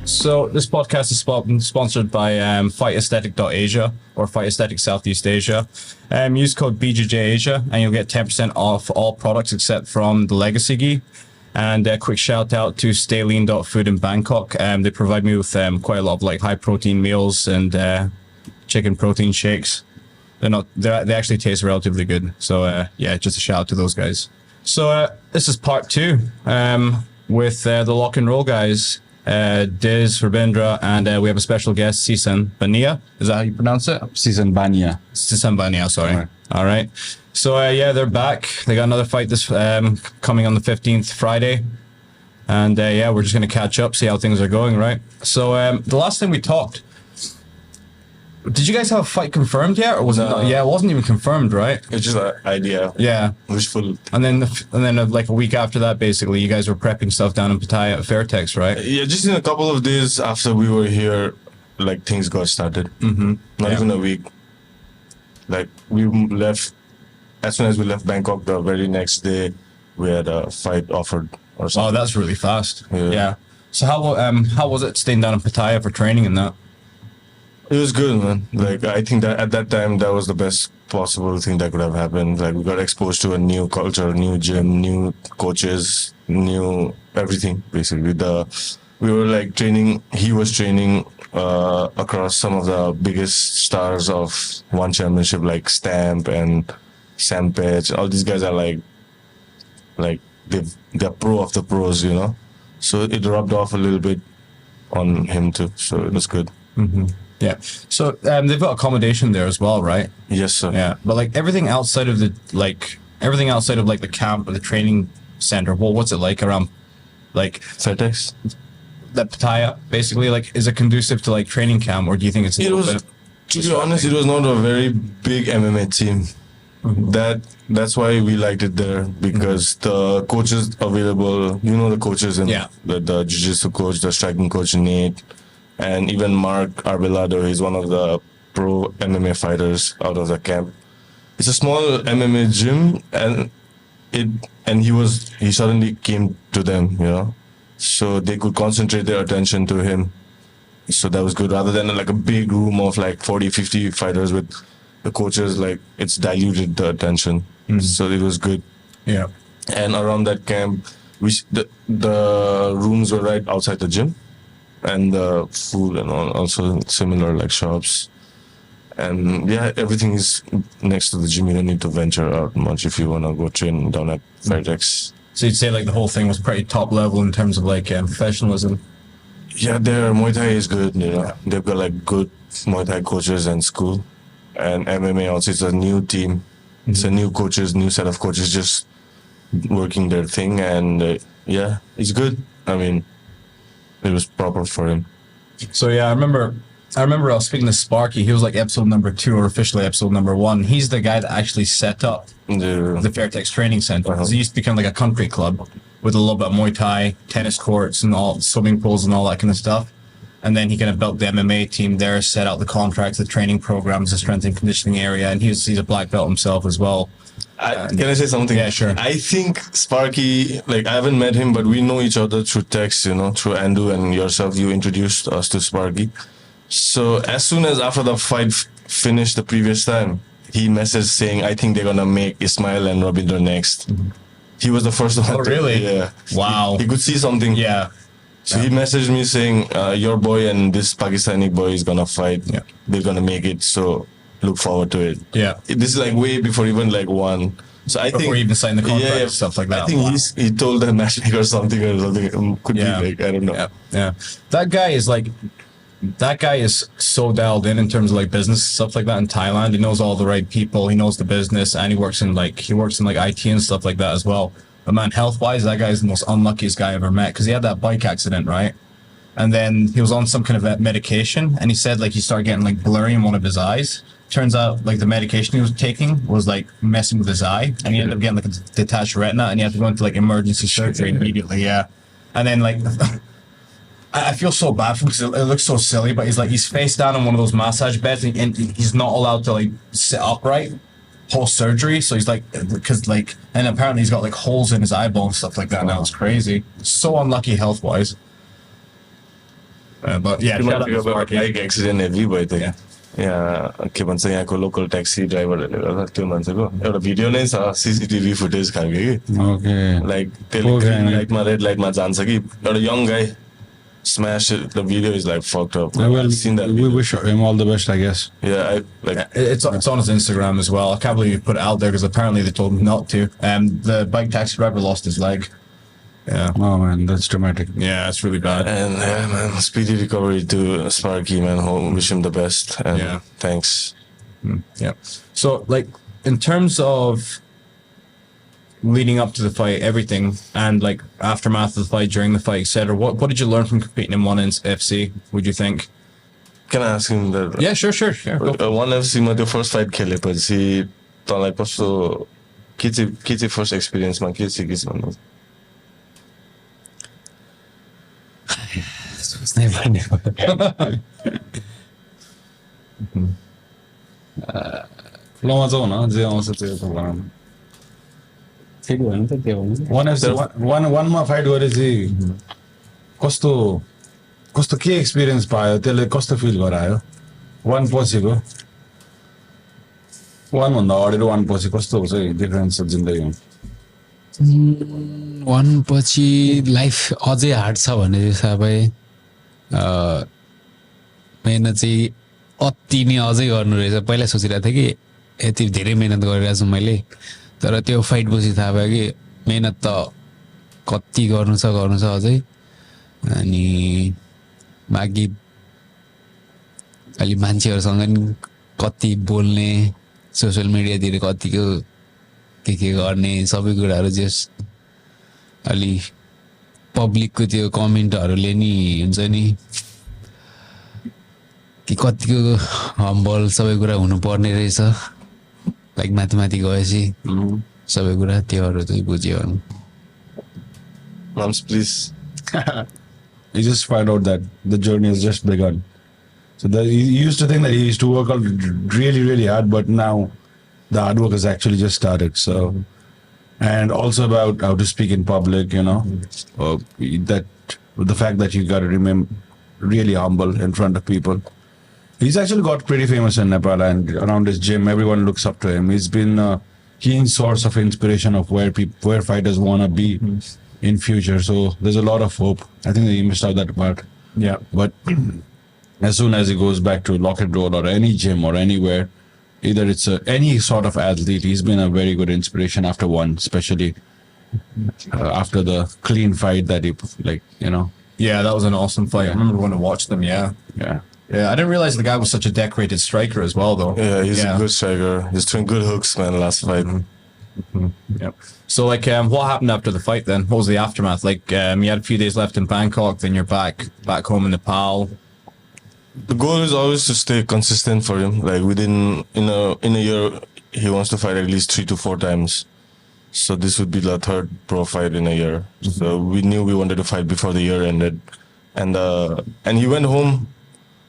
So this podcast is sponsored by FightAesthetic.Asia or Fight Aesthetic Southeast Asia. Use code BJJAsia and you'll get 10% off all products except from the Legacy Gi. And a quick shout out to Staylean.Food in Bangkok. They provide me with quite a lot of like high protein meals and chicken protein shakes. They actually taste relatively good. So yeah, just a shout out to those guys. So this is part 2 with the Lock and Roll guys. Diz Rabindra, and we have a special guest, Sisan Baniya. Is that how you pronounce it? Sisan Baniya. Sisan Baniya, sorry. All right. So yeah, they're back. They got another fight this coming on the 15th, Friday. And yeah, we're just going to catch up, see how things are going, right? So the last time we talked, did you guys have a fight confirmed yet, or was it not? Yeah, it wasn't even confirmed, right? It's just an idea. Yeah. Wishful. And then like a week after that, basically, you guys were prepping stuff down in Pattaya at Fairtex, right? Yeah, just in a couple of days after we were here, like things got started. Not even a week. Like we left, as soon as we left Bangkok, the very next day, we had a fight offered or something. Oh, that's really fast. Yeah. So how was it staying down in Pattaya for training and that? It was good, man. Like, I think that at that time, that was the best possible thing that could have happened. Like, we got exposed to a new culture, new gym, new coaches, new everything, basically. We were like training, he was training across some of the biggest stars of one championship, like Stamp and Sam Page. All these guys are like they're pro of the pros, you know? So it rubbed off a little bit on him too. So it was good. Yeah. So they've got accommodation there as well, right? Yes, sir. Yeah. But like everything outside of the camp or the training center, what's it like around like Fairtex? That Pattaya, basically, like, is it conducive to like training camp, or do you think it's a little bit? To be honest, it was not a very big MMA team. That's why we liked it there, because the coaches available, you know, the coaches and the jiu-jitsu coach, the striking coach Nate, and even Mark Arbeloa, he's one of the pro MMA fighters out of the camp. It's a small MMA gym, and he suddenly came to them, you know, so they could concentrate their attention to him. So that was good, rather than like a big room of like 40, 50 fighters with the coaches. Like, it's diluted the attention. So it was good. Yeah. And around that camp, the rooms were right outside the gym. And the food and also similar like shops, and yeah, everything is next to the gym. You don't need to venture out much if you want to go train down at Fairtex. So you'd say like the whole thing was pretty top level in terms of like professionalism. Yeah, their Muay Thai is good. You know, they've got like good Muay Thai coaches and school, and MMA also. It's a new team. It's a new coaches, new set of coaches just working their thing, and yeah, it's good. I mean, it was proper for him. So yeah, I remember I was speaking to Sparky. He was like episode number 2 or officially episode number 1. He's the guy that actually set up the Fairtex training center. It used to become like a country club with a little bit of Muay Thai, tennis courts and all, swimming pools and all that kind of stuff. And then he kind of built the MMA team there, set out the contracts, the training programs, the strength and conditioning area, and he's a black belt himself as well. Can I say something? Yeah, sure. I think Sparky, like, I haven't met him, but we know each other through text, you know, through Andu and yourself. You introduced us to Sparky. So as soon as after the fight finished the previous time, he messaged saying, I think they're going to make Ismail and Rabindra next. He was the first one. Oh, really? Yeah. Wow. He could see something. Yeah. So he messaged me saying, your boy and this Pakistani boy is going to fight. Yeah. They're going to make it. So look forward to it. Yeah. This is like way before even like one. So I Before think you even sign the contract and stuff like that. I think he told the matchmaker something or something. Could be like, I don't know. Yeah. That guy is so dialed in terms of like business stuff like that in Thailand. He knows all the right people. He knows the business, and he works in like IT and stuff like that as well. But man, health wise, that guy is the most unluckiest guy I ever met, because he had that bike accident, right? And then he was on some kind of medication, and he said like he started getting like blurry in one of his eyes. Turns out like the medication he was taking was like messing with his eye, and he ended up getting like a detached retina, and he had to go into like emergency surgery immediately. Yeah. And then like I feel so bad for him because it looks so silly, but he's face down on one of those massage beds, and he's not allowed to like sit upright post surgery. So he's like, because like, and apparently he's got like holes in his eyeball and stuff like that. Now it's crazy. So unlucky health wise. But yeah, shout out to Sparky. Bike accident heavy भयो त्यो Yeah. यहाँ के भन्छ यहाँको local taxi ड्राइभरहरूले गर्दा त्यो मान्छेको एउटा भिडियो नै छ सीसीटीवी फुटेज खालको कि Okay. लाइक त्यसले ग्रीन लाइटमा रेड लाइटमा जान्छ कि एउटा यङ गाई smash it. The video is like fucked up. Well, I've seen that we video. wish him all the best, I guess. Yeah, It's on his Instagram as well. I can't believe he put it out there because apparently they told him not to. The bike taxi driver lost his leg. Yeah. Oh man, that's dramatic. Yeah, it's really bad. and yeah, man, speedy recovery to Sparky, man. Wish him the best. And Yeah. thanks. Yeah. So, like, in terms of leading up to the fight, everything, and like aftermath of the fight, during the fight, etc., what did you learn from competing in One FC? Would you think? Can I ask him that? Yeah, sure. One FC ma the first fight खेलेपछि तँलाई कस्तो के चाहिँ first एक्सपिरियन्समा के सिकिस् भन्नु सोच्नै पर्ने फ्लोमा जाऊ न जे आउँछ त्यो त भनौँ ठिक भयो नि त त्यो वानमा फाइट गरेपछि कस्तो कस्तो के एक्सपिरियन्स पायो त्यसले कस्तो फिल गरायो वान पछिको वान भन्दा अगाडि र वान पछि कस्तो हुन्छ डिफरेन्स छ जिन्दगीमा वान पछि लाइफ अझै हार्ड छ भने सबै मेहनत चाहिँ अति नै अझै गर्नु रहेछ पहिला सोचिरहेको थिएँ कि यति धेरै मेहनत गरिरहेको छु मैले तर त्यो फाइट पछि थाहा भयो कि मेहनत त कति गर्नु छ अझै अनि बाँकी अलि मान्छेहरूसँग नि कति बोल्ने सोसियल मिडियातिर कतिको के गर्ने सबै कुराहरू जस अलि पब्लिकको त्यो कमेन्टहरूले नि हुन्छ नि कि कतिको हम्बल सबै कुरा हुनुपर्ने रहेछ लाइक माथि गएपछि सबै कुरा त्योहरू चाहिँ बुझ्यो Moms, please. You just find out that the journey has just begun. So you used to think that he used to work out really, really hard, but now the hard work has actually just started. So, and also about how to speak in public, that the fact that you got to remain really humble in front of people. He's actually got pretty famous in Nepal, and around his gym, everyone looks up to him. He's been a keen source of inspiration of where fighters want to be in future. So there's a lot of hope. I think that he missed out that part. Yeah. But as soon as he goes back to Locket Road or any gym or anywhere, either it's any sort of athlete, he's been a very good inspiration after one, especially after the clean fight that he, Yeah, that was an awesome fight. I remember when I watched them. Yeah, I didn't realize the guy was such a decorated striker as well, though. Yeah, he's a good striker. He's throwing good hooks, man, last fight. Yep. So, what happened after the fight then? What was the aftermath? You had a few days left in Bangkok, then you're back home in Nepal. The goal is always to stay consistent for him. Like within in a year, he wants to fight at least 3 to 4 times. So this would be the 3rd pro fight in a year. So we knew we wanted to fight before the year ended, and he went home.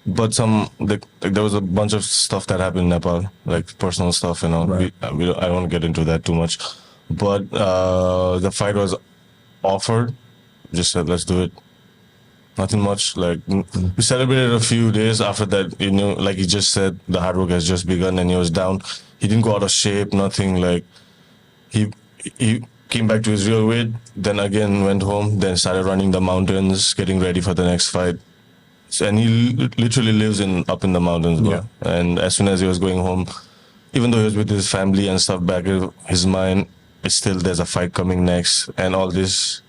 But there was a bunch of stuff that happened in Nepal, like personal stuff, Right. I don't want to get into that too much. But the fight was offered. Just said, let's do it. Nothing much. Like we celebrated a few days after that. Like he just said, the hard work has just begun, and he was down. He didn't go out of shape. Nothing. Like he came back to his real weight. Then again went home. Then started running the mountains, getting ready for the next fight. And he literally lives up in the mountains, bro. Yeah. And as soon as he was going home, even though he was with his family and stuff, back in his mind, it's still there's a fight coming next, and all this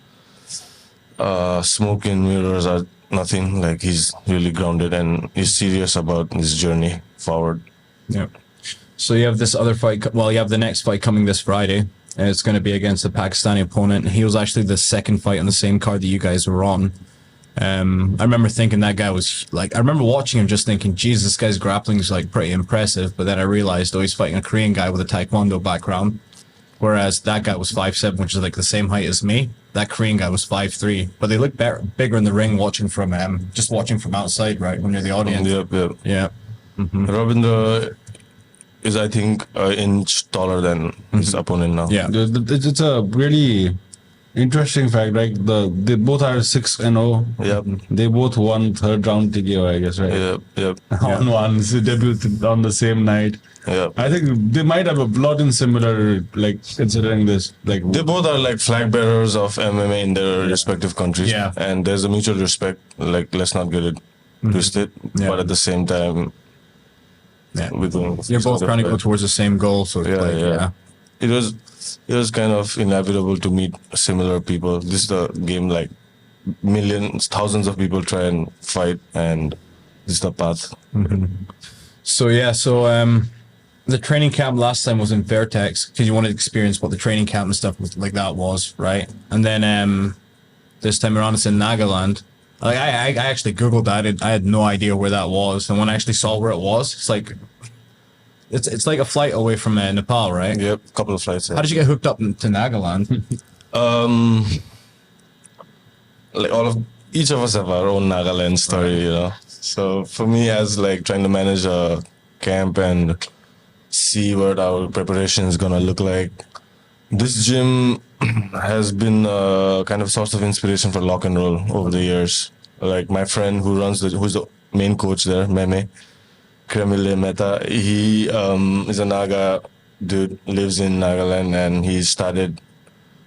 smoke and mirrors are nothing. Like he's really grounded and he's serious about his journey forward. Yeah. So you have this other fight. Well, you have the next fight coming this Friday, and it's going to be against a Pakistani opponent. He was actually the second fight on the same card that you guys were on. I remember thinking that guy was I remember watching him just thinking, geez, this guy's grappling is pretty impressive. But then I realized, he's fighting a Korean guy with a Taekwondo background. Whereas that guy was 5'7", which is the same height as me. That Korean guy was 5'3", but they look bigger in the ring watching from outside, right? When you're the audience. Yep. Yeah. Mm-hmm. Rabindra is, I think, an inch taller than his opponent now. Yeah. it's a really Interesting fact, right? They both are 6-0. Yep. They both won third round TKO, I guess, right? Yep. On one, so debuted on the same night. Yep. I think they might have a lot in similar, like considering this, like They both are like flag bearers of MMA in their respective countries. Yeah. And there's a mutual respect. Like, let's not get it twisted. Yeah. But at the same time, Yeah. we're doing. You're both trying to go towards the same goal, so it's Yeah. It was kind of inevitable to meet similar people. This is the game, like millions, thousands of people try and fight, and this is the path. So the training camp last time was in Fairtex because you wanted to experience what the training camp and stuff was like that was, right? And then this time around it's in Nagaland. Like I actually googled that. I had no idea where that was, and when I actually saw where it was, it's like it's like a flight away from Nepal, right? Yep, couple of flights. How did you get hooked up to Nagaland? Like each of us have our own Nagaland story, you know. So for me, as like trying to manage a camp and see what our preparation is gonna look like, this gym has been a kind of source of inspiration for lock and roll over the years. Like my friend who's the main coach there, Meme Kremile Mehta, he is a Naga dude, lives in Nagaland, and he started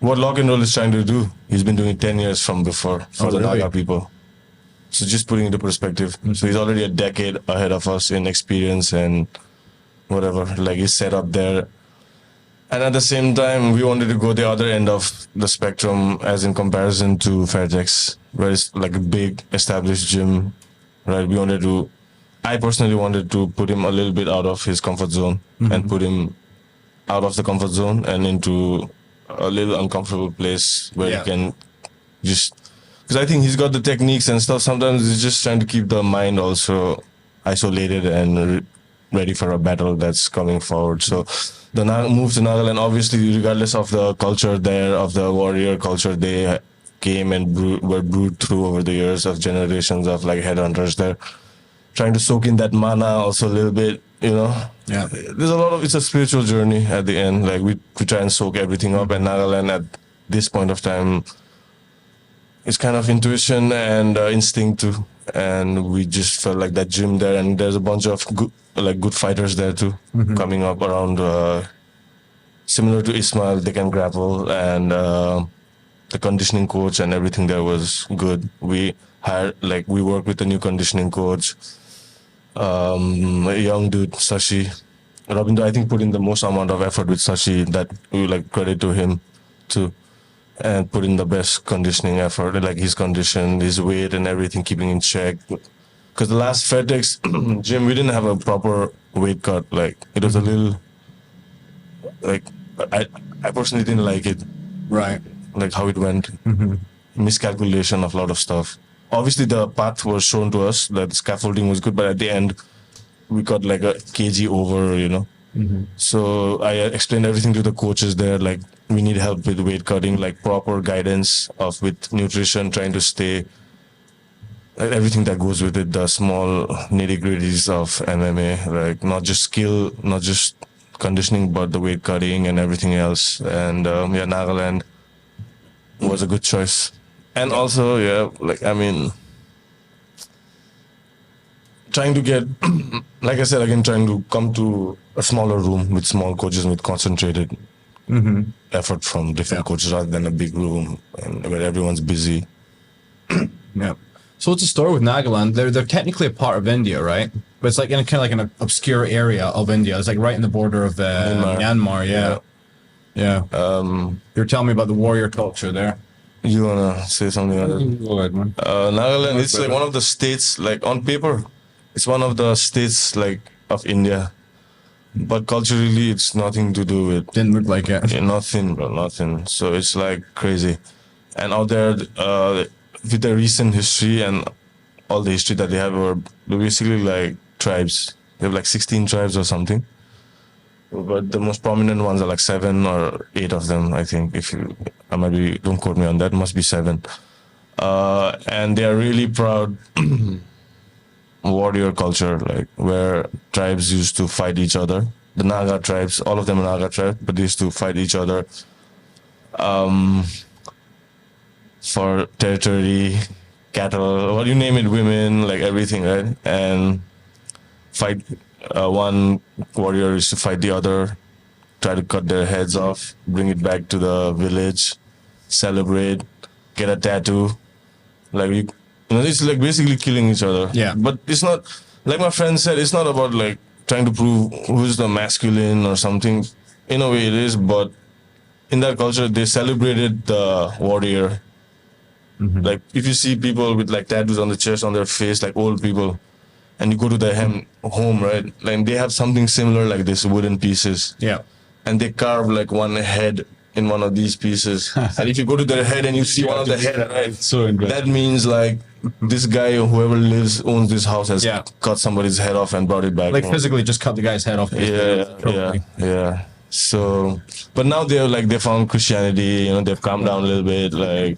what lock and roll is trying to do. He's been doing it 10 years from before for the Naga people. So just putting into perspective. So he's already a decade ahead of us in experience and whatever. Like he's set up there. And at the same time, we wanted to go the other end of the spectrum, as in comparison to Fairtex, where it's like a big established gym, right? I personally wanted to put him a little bit out of his comfort zone and put him out of the comfort zone and into a little uncomfortable place where he can just, because I think he's got the techniques and stuff. Sometimes he's just trying to keep the mind also isolated and ready for a battle that's coming forward. So the move to Nagaland, obviously, regardless of the culture there, of the warrior culture, they came and were brewed through over the years of generations of like headhunters there, trying to soak in that mana also a little bit, you know. Yeah. There's it's a spiritual journey at the end. Like we try and soak everything up, and Nagaland at this point of time, it's kind of intuition and instinct too. And we just felt like that gym there, and there's a bunch of good fighters there too, coming up around, similar to Ismail. They can grapple, and the conditioning coach and everything there was good. We worked with a new conditioning coach, a young dude, Sashi. Rabindra, I think, put in the most amount of effort with Sashi, that we credit to him too. And put in the best conditioning effort, like his condition, his weight and everything, keeping in check. Because the last Fairtex gym, we didn't have a proper weight cut. Like, it was a little, like, I personally didn't like it. Right. Like how it went. Miscalculation of a lot of stuff. Obviously, the path was shown to us that scaffolding was good, but at the end, we got like a kg over, you know. So I explained everything to the coaches there, like we need help with weight cutting, like proper guidance with nutrition, trying to stay, like everything that goes with it, the small nitty-gritties of MMA, like not just skill, not just conditioning, but the weight cutting and everything else. And Nagaland was a good choice. And also, trying to get, like I said again, trying to come to a smaller room with small coaches, with concentrated effort from different coaches, rather than a big room and where everyone's busy. Yeah. So what's the story with Nagaland? They're technically a part of India, right? But it's like in kind of like an obscure area of India. It's like right in the border of Myanmar. Yeah. You're telling me about the warrior culture there. You wanna say something on that? Go ahead, man. Nagaland, it's like one of the states, like on paper, it's one of the states like of India, but culturally it's nothing to do with. Didn't look like it. Yeah, nothing, bro, nothing. So it's like crazy, and out there, with the recent history and all the history that they have, they're basically like tribes. They have like 16 tribes or something, but the most prominent ones are like 7 or 8 of them, I think. Don't quote me on that. Must be 7, and they are really proud. Warrior culture, like where tribes used to fight each other. The Naga tribes, all of them are Naga tribes, but they used to fight each other. for territory, cattle, what you name it, women, like everything, right? And fight. One warrior used to fight the other, try to cut their heads off, bring it back to the village, celebrate, get a tattoo. Like it's like basically killing each other. Yeah. But it's not, like my friend said, it's not about like trying to prove who's the masculine or something. In a way it is, but in that culture they celebrated the warrior. Like if you see people with like tattoos on the chest, on their face, like old people, and you go to their home, right? Like they have something similar like this, wooden pieces. Yeah. And they carve like one head in one of these pieces. And if you go to their head and you see one of the head, right? So interesting. That means like this guy, whoever owns this house has cut somebody's head off and brought it back. Like physically just cut the guy's head off. Yeah. So, but now they found Christianity, they've calmed down a little bit, like,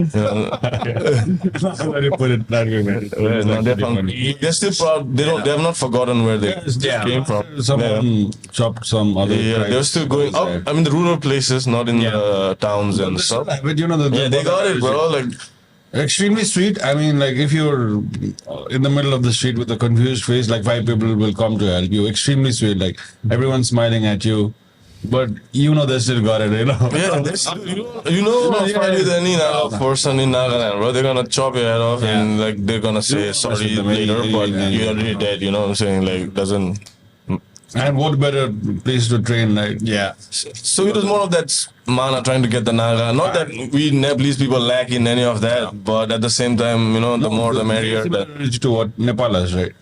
Let me put it that way, man. they're still proud. They have not forgotten where they came from. Someone chopped some other. They're still going out. I mean, the rural places, not in the towns and stuff. But they got it, bro. Like, extremely sweet. I mean, like if you're in the middle of the street with a confused face, like 5 people will come to help you. Extremely sweet. Like everyone's smiling at you, but they still got it. Fight with any person in Nagaland, bro. They're gonna chop your head off and like they're gonna say sorry later, but you're already dead. You know what I'm saying? Like doesn't. And what better place to train, like? Yeah. So it was more of that mana trying to get the Naga. Not that we Nepalese people lack in any of that, but at the same time, the more the merrier. To what Nepal is, right?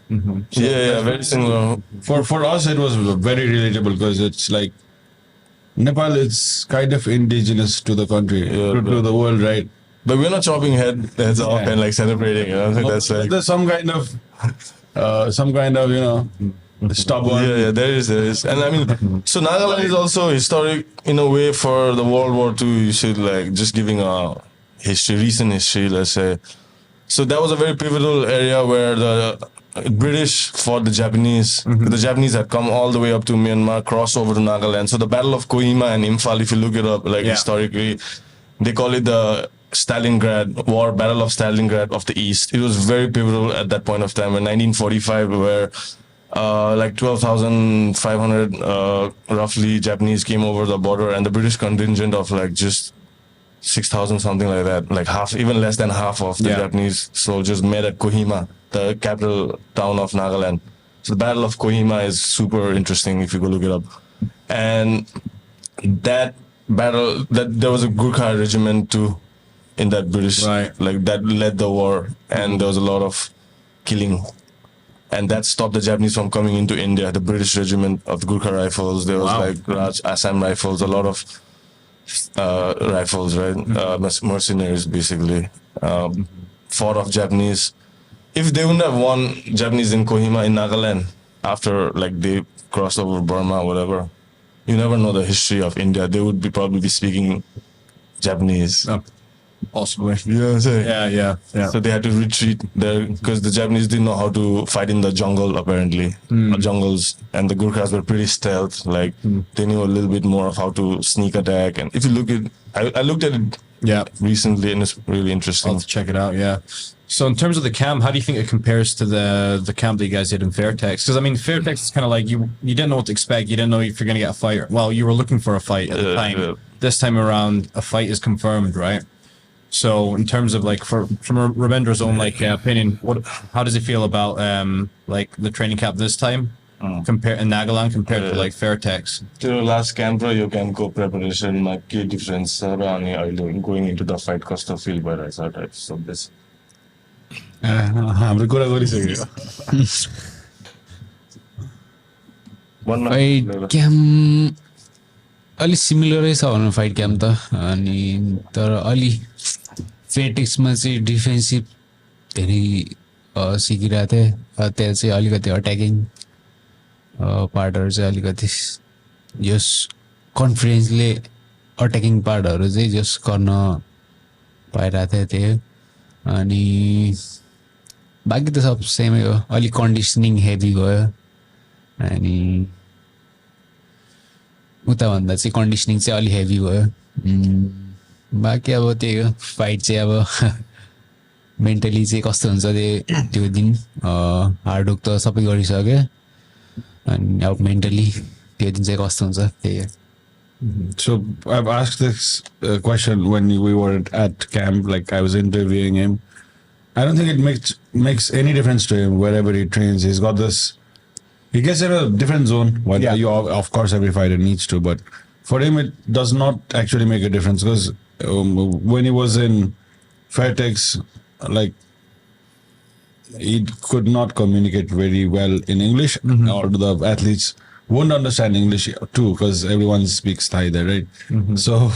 So very similar. For us, it was very relatable because it's like Nepal is kind of indigenous to the country, to the world, right? But we're not chopping heads off and like celebrating. I think that's like there's some kind of stubborn. Yeah, there is. And I mean, so Nagaland is also historic in a way for the World War II. You should like just giving a recent history, let's say. So that was a very pivotal area where the British fought the Japanese. The Japanese had come all the way up to Myanmar, crossed over to Nagaland. So the Battle of Kohima and Imphal, if you look it up, like historically, they call it the Stalingrad War, Battle of Stalingrad of the East. It was very pivotal at that point of time in 1945, where like 12,500 roughly Japanese came over the border, and the British contingent of like just 6,000 something like that, like half, even less than half of the Japanese soldiers met at Kohima, the capital town of Nagaland. So the Battle of Kohima is super interesting if you go look it up. And that battle, that there was a Gurkha regiment too in that British, like that led the war, and there was a lot of killing. And that stopped the Japanese from coming into India. The British regiment of the Gurkha Rifles, there was like Raj Assam Rifles, a lot of rifles, right? Mercenaries basically fought off Japanese. If they wouldn't have won Japanese in Kohima, in Nagaland, after like they crossed over Burma, whatever, you never know the history of India. They would probably be speaking Japanese. Possibly. You know what I'm saying? Yeah. So they had to retreat there because the Japanese didn't know how to fight in the jungle, apparently. Jungles. And the Gurkhas were pretty stealth. Like, they knew a little bit more of how to sneak attack. And if you look at I looked at it recently, and it's really interesting. I'll have to check it out, So in terms of the camp, how do you think it compares to the camp that you guys did in Fairtex? Because I mean, Fairtex is kind of like you didn't know what to expect. You didn't know if you're going to get a fight. Well, you were looking for a fight at the time. This time around, a fight is confirmed, right? So in terms of like from Rabindra's own like opinion, how does he feel about like the training camp this time compared in Nagaland compared to like Fairtex? To last camp, you can go preparation, my key difference going into the fight cost of field by right. So this. हाम्रो कुरा गरिसक्यो fight camp अलि सिमिलरै छ भनौँ fight camp त अनि तर अलि फेटेक्समा चाहिँ डिफेन्सिभ धेरै सिकिरहेको थिएँ त्यहाँ चाहिँ अलिकति अट्याकिङ पार्टहरू चाहिँ अलिकति जस कन्फिडेन्सले अट्याकिङ पार्टहरू चाहिँ जस गर्न पाइरहेको थिएँ त्यो अनि बाँकी त सब सेमै हो अलिक कन्डिसनिङ हेभी गयो अनि उताभन्दा चाहिँ कन्डिसनिङ चाहिँ अलि हेभी भयो बाँकी अब त्यही हो फाइट चाहिँ अब मेन्टली चाहिँ कस्तो हुन्छ त्यो दिन हार्डवर्क त सबै गरिसक्यो अनि अब मेन्टली त्यो दिन चाहिँ कस्तो हुन्छ त्यही हो. So I've asked this question when we were at camp, like I was interviewing him. I don't think it makes any difference to him wherever he trains. He's got this. He gets in a different zone. Well, of course, every fighter needs to, but for him, it does not actually make a difference because when he was in Fairtex, like he could not communicate very well in English, or the athletes won't understand English too because everyone speaks Thai there, right? So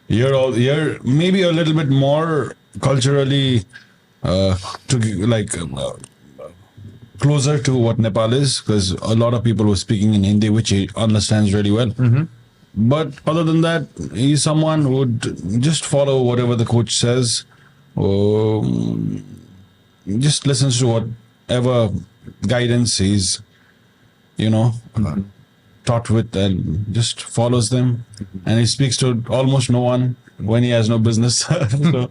you're maybe a little bit more culturally closer to what Nepal is because a lot of people were speaking in Hindi, which he understands really well. But other than that, he's someone who would just follow whatever the coach says, just listens to whatever guidance he's taught with and just follows them. And he speaks to almost no one when he has no business. So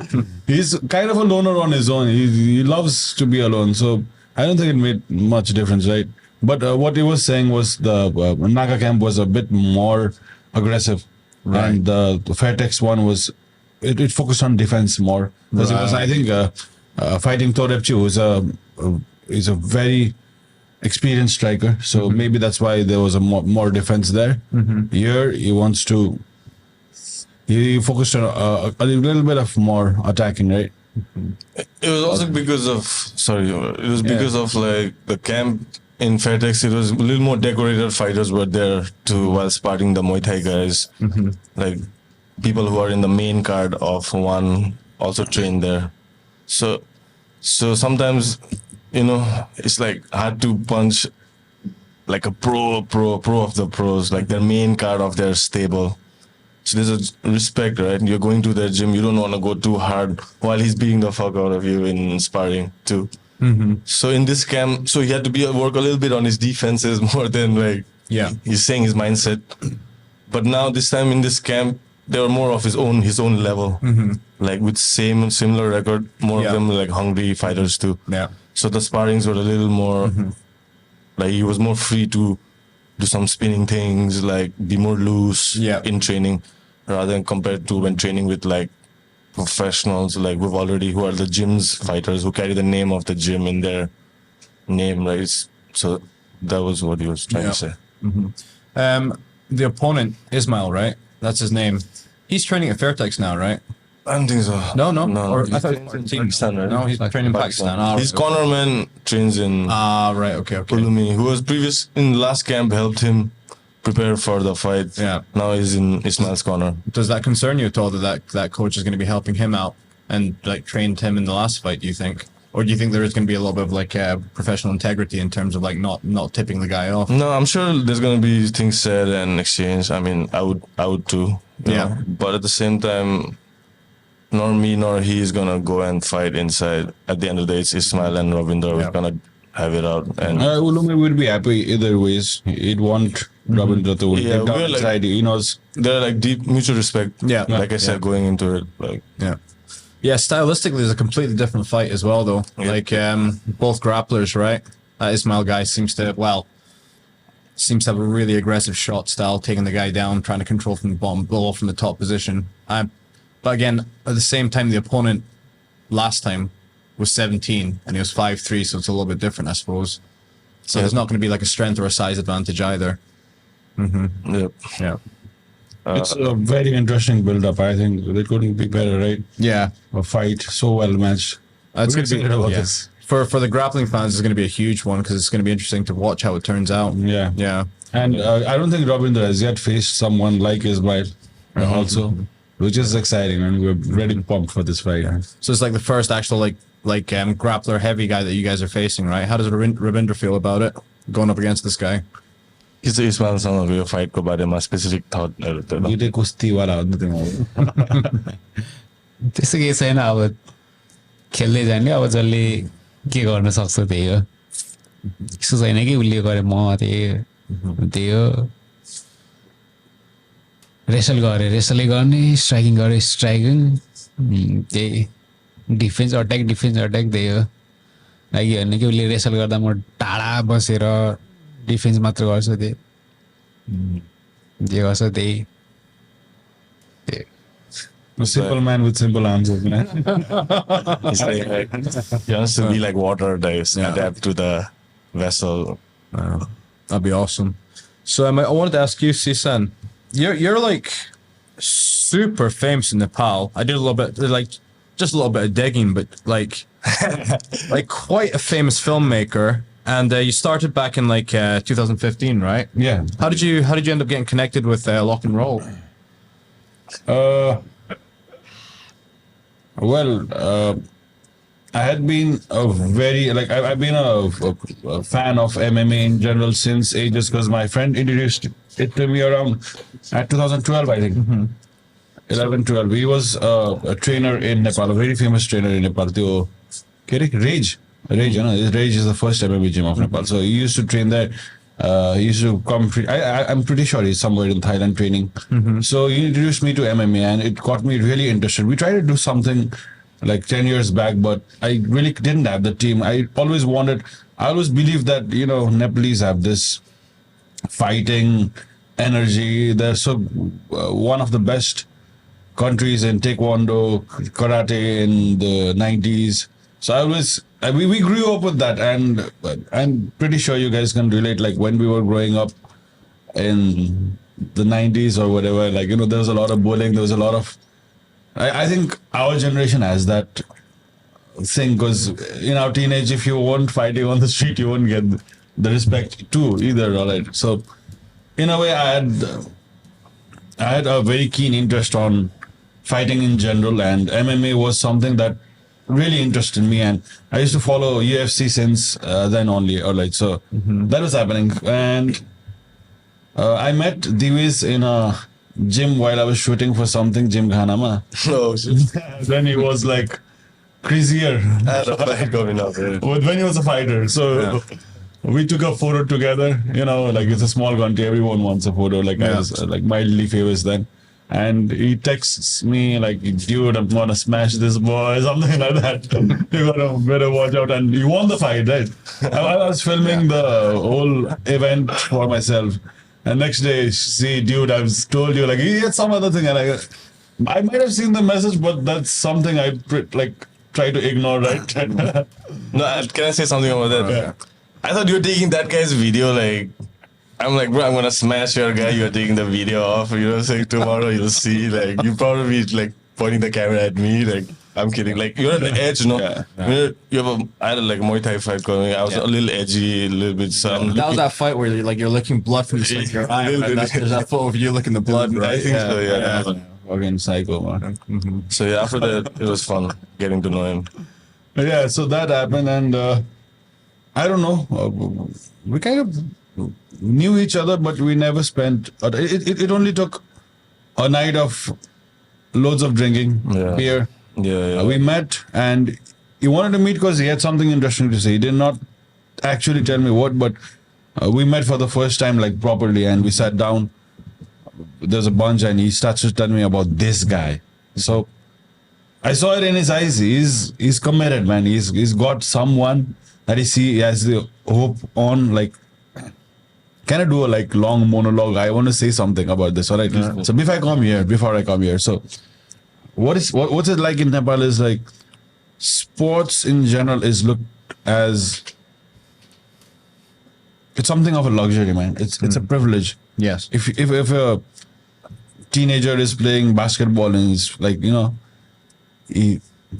he's kind of a loner on his own. He loves to be alone. So I don't think it made much difference, right? But what he was saying was the Naga camp was a bit more aggressive. Right. And the Fairtex one was, it focused on defense more. Because it was, I think, fighting Torepchi, who is a very experienced striker, so maybe that's why there was a more defense there. Here he wants to he focused on a little bit of more attacking, right? It was also because of like the camp in Fairtex. It was a little more decorated fighters were there too while sparring the Muay Thai guys. Like people who are in the main card of one also train there. So sometimes it's like hard to punch like a pro of the pros, like their main card of their stable. So there's a respect, right? You're going to their gym, you don't want to go too hard while he's beating the fuck out of you in sparring too. So in this camp, so he had to work a little bit on his defenses more than he's saying his mindset. But now this time in this camp, they were more of his own level, like with similar record. More of them like hungry fighters too. So the sparrings were a little more, like he was more free to do some spinning things, like be more loose in training, rather than compared to when training with like professionals, like who are the gym's fighters who carry the name of the gym in their name, right? So that was what he was trying to say. The opponent, Ismail, right? That's his name. He's training at Fairtex now, right? I don't think so. No. Or I thought he was in Pakistan, right? No, he's training in Pakistan. His cornerman trains in right. Okay. Ulumi, who was previous in last camp, helped him prepare for the fight. Yeah. Now he's in Ismail's corner. Does that concern you at all that coach is going to be helping him out and like trained him in the last fight? Do you think, or do you think there is going to be a little bit of like professional integrity in terms of like not tipping the guy off? No, I'm sure there's going to be things said and exchanged. I mean, I would too. You know? But at the same time, nor me nor he is gonna go and fight inside. At the end of the day, it's Ismail and Rabindra who's gonna have it out. And Ulumi would be happy either ways. He'd want Rabindra to get down inside. He knows they're like deep mutual respect. Like I said, going into it, like stylistically, it's a completely different fight as well, though. Like both grapplers, right? Ismail guy seems to have a really aggressive shot style, taking the guy down, trying to control from the bottom, blow from the top position. But again, at the same time, the opponent last time was 17 and he was 5'3", so it's a little bit different, I suppose. So there's not going to be like a strength or a size advantage either. It's a very interesting build-up. I think it couldn't be better, right? Yeah, a fight so well matched. It's going to be this. For the grappling fans, it's going to be a huge one because it's going to be interesting to watch how it turns out. Yeah. And I don't think Rabindra has yet faced someone like Ismail also. Which is exciting, and we're really pumped for this fight. So it's like the first actual like grappler heavy guy that you guys are facing, right? How does Rabindra feel about it, going up against this guy? He's the Ismailसँग यो फाइटको बारेमा specific थटहरु त दुईटै कुस्तीवाला हो नि त त्यस्तो केही छैन अब खेल्दै जाने अब जसले के गर्न सक्छ त्यही हो यस्तो छैन कि उसले गरे म त्यही हो रेसल गरे रेसलै गर्ने स्ट्राइकिङ गरे स्ट्राइकिङ त्यही डिफेन्स अट्याक त्यही हो लागि भन्ने कि उसले रेसल गर्दा म टाढा बसेर डिफेन्स मात्र गर्छु त्यही जे गर्छ त्यही Simple man with simple answers, man. It's like he wants to be like water, adapt to the vessel. That'd be awesome. So I wanted to ask you, Sisan, you're like super famous in Nepal. I did a little bit, like just a little bit of digging, but like like quite a famous filmmaker. And you started back in like 2015, right? Yeah. How did you end up getting connected with Lock and Roll? I had been I've been a fan of MMA in general since ages because my friend introduced it to me around at 2012, I think. 11, 12. He was a trainer in Nepal, a very famous trainer in Nepal. Rage, you know, Rage is the first MMA gym of Nepal. So he used to train there. He used to come. I'm pretty sure he's somewhere in Thailand training. So he introduced me to MMA, and it got me really interested. We tried to do something like 10 years back, but I really didn't have the team. I always believed that, you know, Nepalese have this fighting energy. They're so one of the best countries in Taekwondo, Karate in the 90s. So we grew up with that, and I'm pretty sure you guys can relate. Like when we were growing up in the 90s or whatever, like, you know, there was a lot of bullying. There was a lot of, I think our generation has that thing, because in our teenage, if you weren't fighting on the street, you won't get the respect too either. All right. So in a way, I had a very keen interest on fighting in general, and MMA was something that really interested me, and I used to follow UFC since then only. All right, so that was happening, and I met Diwiz in a gym while I was shooting for something, Gym Ghanama. Oh shit! Then he was like crazier when he was a fighter. So we took a photo together. You know, like it's a small country, everyone wants a photo. Like I was like mildly famous then. And he texts me like, dude, I'm gonna smash this boy, something like that. You gotta better watch out. And he won the fight, right? I was filming the whole event for myself. And next day, see, dude, I've told you, like, he had some other thing. And I might have seen the message, but that's something I try to ignore, right? No, can I say something about that? Yeah. I thought you were taking that guy's video, like, I'm like, bro, I'm gonna smash your guy. You're taking the video off. You know, saying tomorrow you'll see. Like, you probably like pointing the camera at me. Like, I'm kidding. Like, you're at the edge, no? I had a like Muay Thai fight going. I was a little edgy, a little bit. So that was that fight where you're licking blood from your eye. There's that photo of you licking the blood, right? I think so. Yeah. Fucking psycho, man. So yeah, after that, it was fun getting to know him. Yeah, so that happened, and I don't know. We kind of knew each other, but we never spent. It only took a night of loads of drinking, beer. Yeah. We met, and he wanted to meet because he had something interesting to say. He did not actually tell me what, but we met for the first time, like properly, and we sat down. There's a bunch, and he starts to tell me about this guy. So I saw it in his eyes. He's committed, man. He's got someone that he has the hope on, like. Can I do a like long monologue? I want to say something about this. All right. Yeah. So before I come here. So what's it like in Nepal is like sports in general is looked as it's something of a luxury, man. It's a privilege. Yes. If a teenager is playing basketball and is like, you know,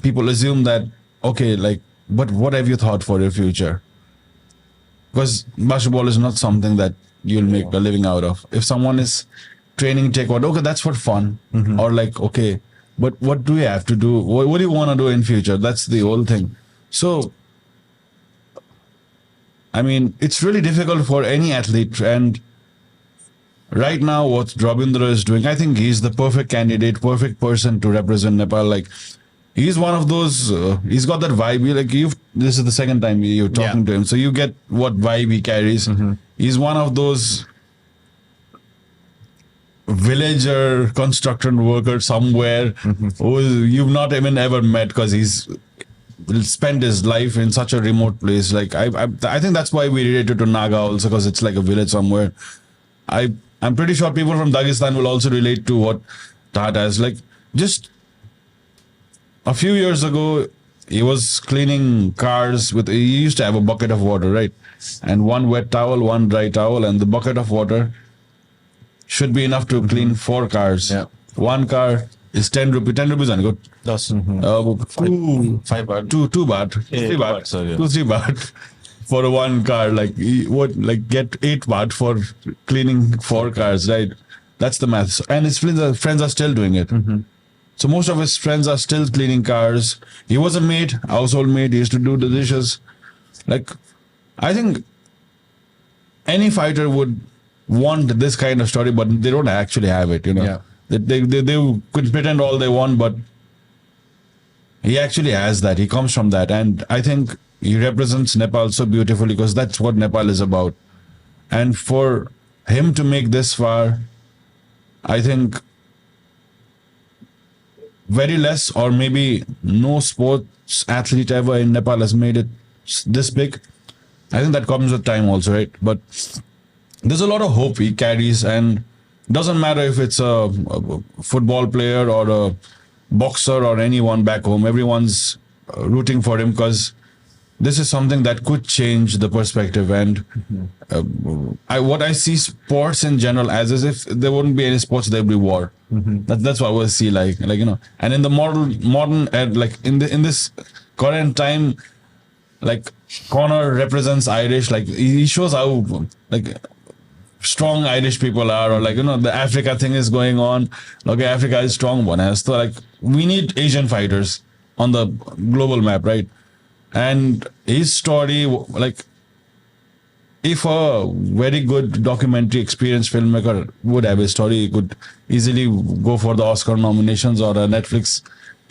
people assume that, okay, like, but what have you thought for your future? Because basketball is not something that you'll make a living out of. If someone is training taekwondo, okay, that's for fun. Or like, okay, but what do you have to do? What do you want to do in future? That's the whole thing. So, I mean, it's really difficult for any athlete. And right now, what Rabindra is doing, I think he's the perfect candidate, perfect person to represent Nepal. Like, he's one of those, he's got that vibe. This is the second time you're talking to him. So you get what vibe he carries. He's one of those villager construction worker somewhere who you've not even ever met because he's spent his life in such a remote place. Like I think that's why we related to Naga also, because it's like a village somewhere. I'm pretty sure people from Dagestan will also relate to what Dhant has. Like just a few years ago, he was cleaning cars he used to have a bucket of water, right? And one wet towel, one dry towel, and the bucket of water should be enough to clean 4 cars. Yeah. One car is 10 rupees. 10 rupees and good. 5 baht. 2 baht. 3 baht. Sorry, yeah. 2-3 baht for one car. Like get 8 baht for cleaning 4 cars, right? That's the math. And his friends are still doing it. So most of his friends are still cleaning cars. He was a maid, household maid. He used to do the dishes. Like, I think any fighter would want this kind of story, but they don't actually have it, you know. Yeah. They could pretend all they want, but he actually has that. He comes from that. And I think he represents Nepal so beautifully because that's what Nepal is about. And for him to make this far, I think very less or maybe no sports athlete ever in Nepal has made it this big. I think that comes with time also, right? But there's a lot of hope he carries, and doesn't matter if it's a football player or a boxer or anyone back home, everyone's rooting for him because this is something that could change the perspective. And what I see sports in general as is if there wouldn't be any sports, there'd be war. That's what I see like you know. And in the modern like in this current time, like Conor represents Irish. Like he shows how like strong Irish people are, or like, you know, the Africa thing is going on. Okay, Africa is strong one has. So like we need Asian fighters on the global map, right? And his story, like if a very good documentary experienced filmmaker would have his story, he could easily go for the Oscar nominations or a Netflix.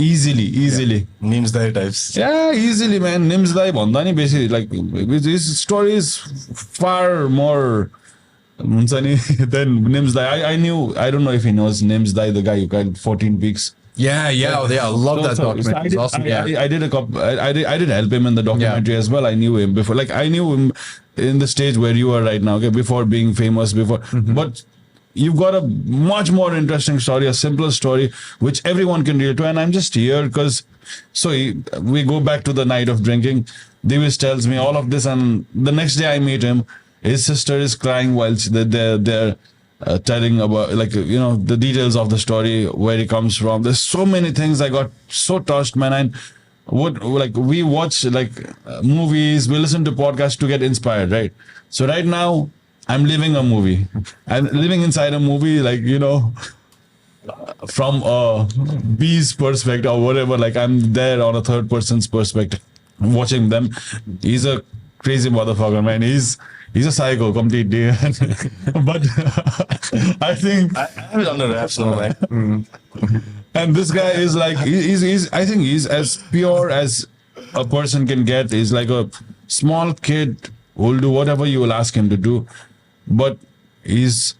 Easily. Nimsdai types. Yeah, easily, man. Nimsdai bhanda ni basically, like his story is far more than Nimsdai. I don't know if he knows Nimsdai, the guy who got 14 Peaks. Yeah, I love that documentary. It's awesome. I did help him in the documentary as well. I knew him before. Like I knew him in the stage where you are right now, okay, before being famous, but you've got a much more interesting story, a simpler story, which everyone can relate to. And I'm just here because, we go back to the night of drinking. Diwiz tells me all of this, and the next day I meet him. His sister is crying while they're telling about, like, you know, the details of the story, where he comes from. There's so many things. I got so touched, man. And we watch movies, we listen to podcasts to get inspired, right? So right now, I'm living a movie. I'm living inside a movie, like, you know, from a bee's perspective or whatever. Like, I'm there on a third person's perspective, watching them. He's a crazy motherfucker, man. He's a psycho completely. But I think I have it on the wraps now, man. And this guy is like, I think he's as pure as a person can get. He's like a small kid who'll do whatever you will ask him to do. But he's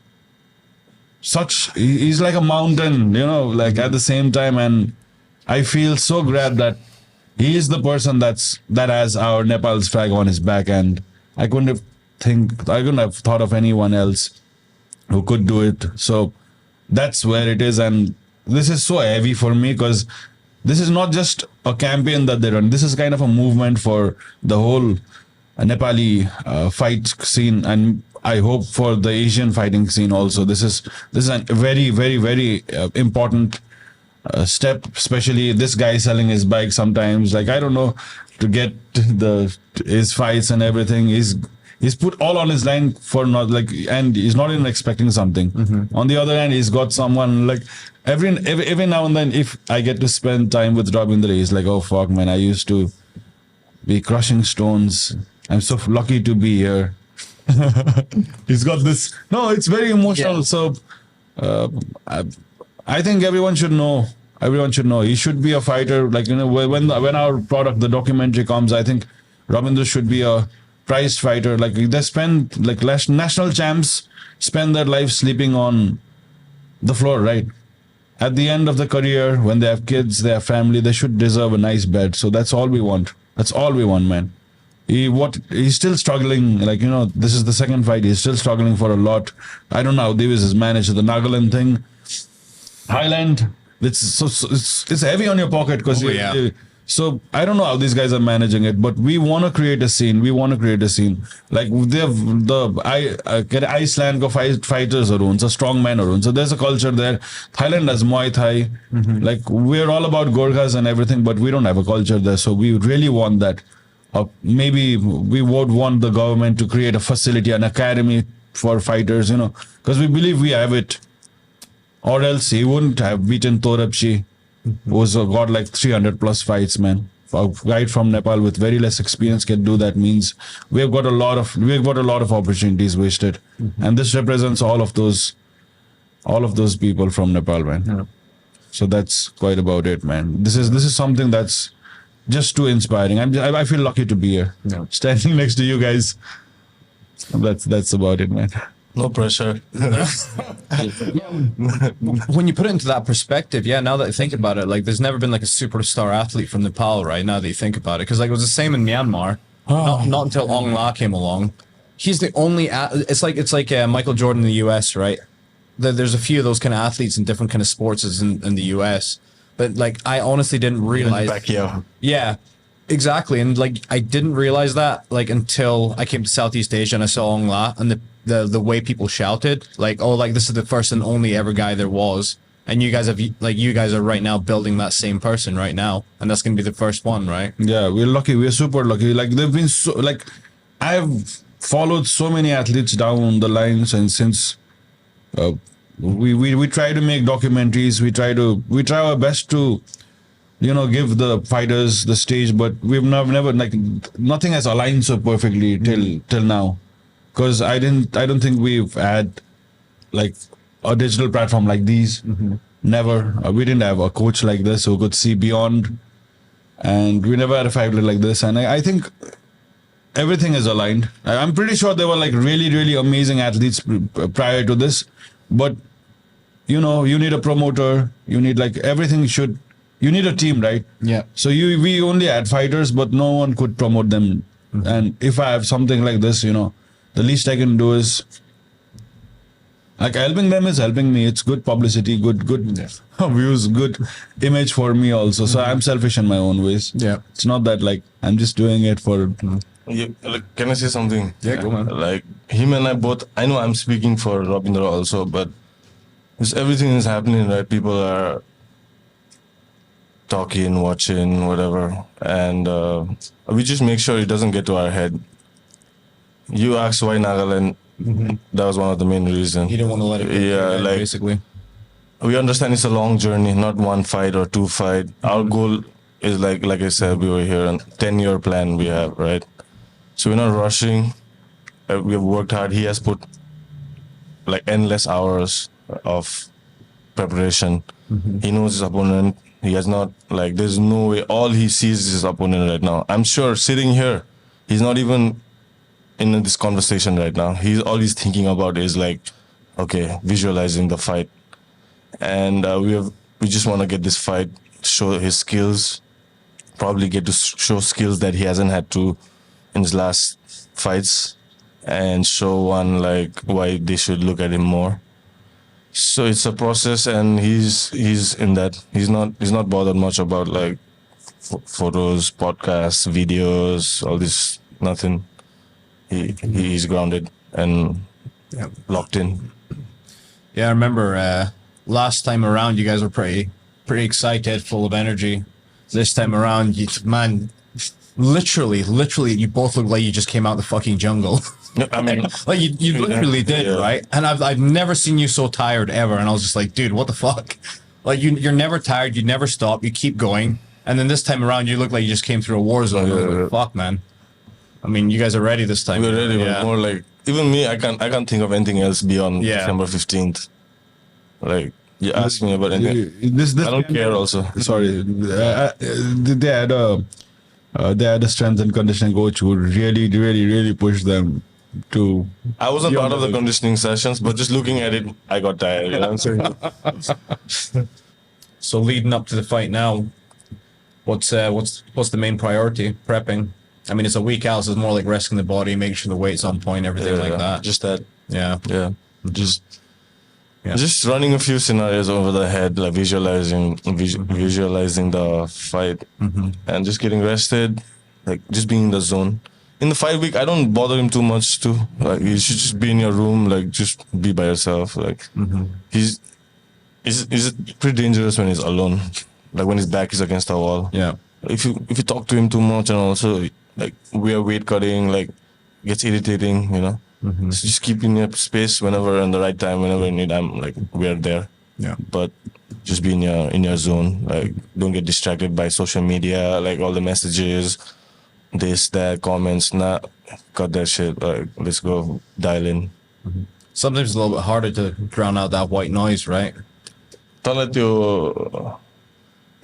like a mountain, you know, like at the same time. And I feel so glad that he is the person that has our Nepal's flag on his back. And I couldn't have thought of anyone else who could do it. So that's where it is. And this is so heavy for me because this is not just a campaign that they run. This is kind of a movement for the whole Nepali fight scene, and I hope for the Asian fighting scene also. This is a very, very, very important step, especially this guy selling his bike sometimes. Like, I don't know, to get his fights and everything. He's put all on his line for not like, and he's not even expecting something. On the other hand, he's got someone like every now and then, if I get to spend time with Rabindra, he's like, oh fuck, man, I used to be crushing stones. I'm so lucky to be here. He's got this. No, it's very emotional. Yeah. So I think everyone should know. He should be a fighter. Like, you know, when our product, the documentary comes, I think Rabindra should be a prized fighter. Like, they spend, like, national champs spend their life sleeping on the floor, right? At the end of the career, when they have kids, they have family, they should deserve a nice bed. So that's all we want. That's all we want, man. He's still struggling. Like, you know, this is the second fight. He's still struggling for a lot. I don't know how Diwiz has managed the Nagaland thing. Highland, it's heavy on your pocket because so I don't know how these guys are managing it, but we want to create a scene. Like they have Iceland go fighters around, so strongmen around. So there's a culture there. Thailand has Muay Thai. Like we're all about Gorkhas and everything, but we don't have a culture there. So we really want that. Maybe we would want the government to create a facility, an academy for fighters, you know, because we believe we have it. Or else he wouldn't have beaten Torapchi, who's got like 300 plus fights, man. A guy from Nepal with very less experience can do that. Means we've got a lot of opportunities wasted, and this represents all of those people from Nepal, man. Yeah. So that's quite about it, man. This is something that's just too inspiring. I feel lucky to be here, standing next to you guys. That's about it, man. No pressure. When you put it into that perspective, now that I think about it, like there's never been like a superstar athlete from Nepal, right? Now that you think about it, because like it was the same in Myanmar. Not until Ong La came along. He's the only. It's like Michael Jordan in the U.S., right? There's a few of those kind of athletes in different kind of sports in the U.S. But like I honestly didn't realize. Yeah. Exactly, and like I didn't realize that like until I came to Southeast Asia and I saw Ong La and the way people shouted like, oh, like this is the first and only ever guy there was, and you guys are right now building that same person right now, and that's gonna be the first one, right? Yeah, we're lucky. We're super lucky. Like they've been so like I've followed so many athletes down the lines, and since we try to make documentaries, we try our best to, you know, give the fighters the stage, but we've never like nothing has aligned so perfectly till now, because I don't think we've had like a digital platform like these. Never. We didn't have a coach like this who could see beyond, and we never had a fighter like this. And I think everything is aligned. I'm pretty sure there were like really, really amazing athletes prior to this, but you know, you need a promoter. You need like everything should. You need a team, right? Yeah. So we only had fighters, but no one could promote them. And if I have something like this, you know, the least I can do is like helping them is helping me. It's good publicity, good views, good image for me also. So I'm selfish in my own ways. Yeah. It's not that like I'm just doing it for. Like, can I say something? Yeah, go on. Like him and I both. I know I'm speaking for Rabindra also, but everything is happening, right? People are talking, watching, whatever, and we just make sure it doesn't get to our head. You asked why Nagaland. That was one of the main reasons. You didn't want to let it go. Like basically. We understand it's a long journey, not one fight or two fight. Our goal is like I said, we were here, and 10-year plan we have, right? So we're not rushing. We have worked hard. He has put like endless hours of preparation. He knows his opponent. He has not, like, there's no way. All he sees is his opponent right now. I'm sure sitting here, he's not even in this conversation right now. All he's thinking about is like, okay, visualizing the fight. And we just want to get this fight, show his skills, probably get to show skills that he hasn't had to in his last fights, and show one like why they should look at him more. So it's a process, and he's in that. He's not bothered much about like photos, podcasts, videos, all this. Nothing. He's grounded and locked in. Yeah, I remember last time around you guys were pretty excited, full of energy. This time around, literally, you both look like you just came out the fucking jungle. I mean, like you literally did, right? And I've never seen you so tired ever. And I was just like, dude, what the fuck? Like you're never tired. You never stop. You keep going. And then this time around, you look like you just came through a war zone. Like, fuck, man. I mean, you guys are ready this time. We're ready. But more like, even me, I can't think of anything else beyond December 15th. Like, you ask me about anything. I don't care. Also, sorry. They had a strength and conditioning coach who really pushed them. to. I wasn't You're part of the the- conditioning sessions, but just looking at it, I got tired. You know what I'm saying? So leading up to the fight now, what's the main priority? Prepping. I mean, it's a week out, so it's more like resting the body, making sure the weight's on point, everything like that. Just that. Yeah. Yeah. Just. Yeah. Just running a few scenarios over the head, like visualizing the fight, and just getting rested, like just being in the zone. In the fight week, I don't bother him too much too. Like you should just be in your room, like just be by yourself. Like he's pretty dangerous when he's alone, like when his back is against the wall. Yeah. If you talk to him too much, and also like we are weight cutting, like gets irritating, you know. So just keep in your space whenever and the right time, whenever you need. I'm like we're there. Yeah. But just be in your zone. Like don't get distracted by social media, like all the messages, this, that, comments. Nah, cut that shit. Like let's go dial in. Sometimes it's a little bit harder to drown out that white noise, right? तँलाई त्यो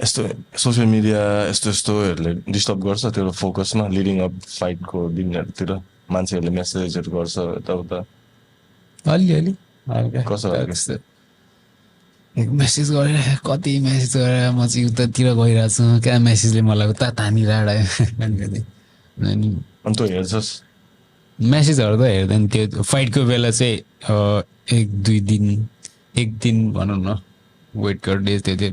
यस्तो social media यस्तोहरूले disturb गर्छ त्यो फोकसमा leading up फाइटको दिनहरूतिर मान्छेहरूले मेसेजहरू गर्छ यताउता अलिअलि कसो मेसेज गरेर कति मेसेज गरेर म चाहिँ उतातिर गइरहेको छु क्या मेसेजले मलाई उता तानिरहेको अनि तँ हेर्छस् मेसेजहरू त हेर्दैन त्यो फाइटको बेला चाहिँ एक दिन भनौँ न वेट गर्दै त्यो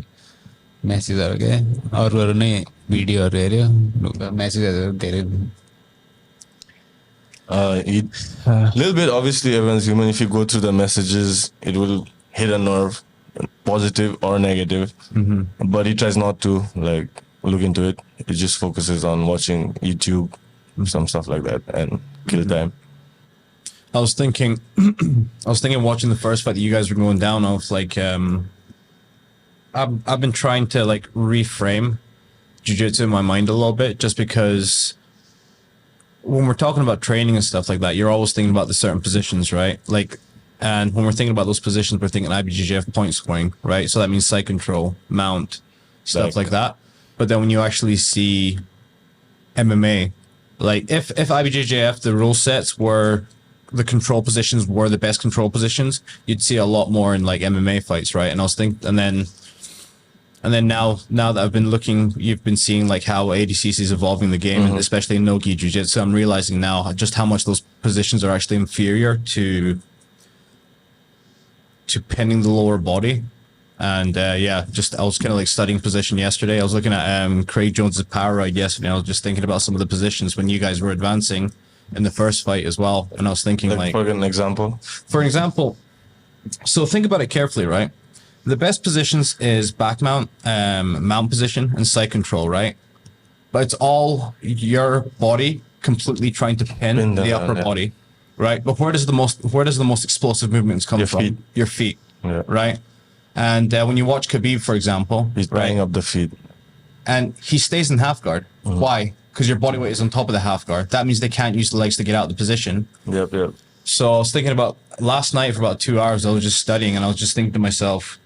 मेसेजहरू क्या अरू नै भिडियोहरू हेऱ्यो मेसेजहरू धेरै little bit, obviously everyone's human. If you go through the messages, it will hit a nerve, positive or negative. But he tries not to like look into it. He just focuses on watching YouTube, some stuff like that, and kill time. I was thinking watching the first fight that you guys were going down. I was like, I've been trying to like reframe jiu-jitsu in my mind a little bit, just because when we're talking about training and stuff like that, you're always thinking about the certain positions, right? Like, and when we're thinking about those positions, we're thinking IBJJF point scoring, right? So that means side control, mount, stuff like that. But then when you actually see MMA, like if IBJJF, the rule sets were the control positions were the best control positions, you'd see a lot more in like MMA fights, right? And I was thinking, and then now that I've been looking, you've been seeing like how ADCC is evolving the game, and especially in no-gi jiu-jitsu, I'm realizing now just how much those positions are actually inferior to pinning the lower body. And I was kind of like studying position yesterday. I was looking at Craig Jones's power ride yesterday. I was just thinking about some of the positions when you guys were advancing in the first fight as well. And I was thinking like for an example. For example, so think about it carefully, right? The best positions is back mount, mount position, and side control, right? But it's all your body completely trying to pin the upper body, right? But where does the most explosive movements come from? Feet. Your feet, right? And when you watch Khabib, for example, he's tying up the feet, and he stays in half guard. Why? Because your body weight is on top of the half guard. That means they can't use the legs to get out of the position. Yep. So I was thinking about last night for about 2 hours. I was just studying, and I was just thinking to myself,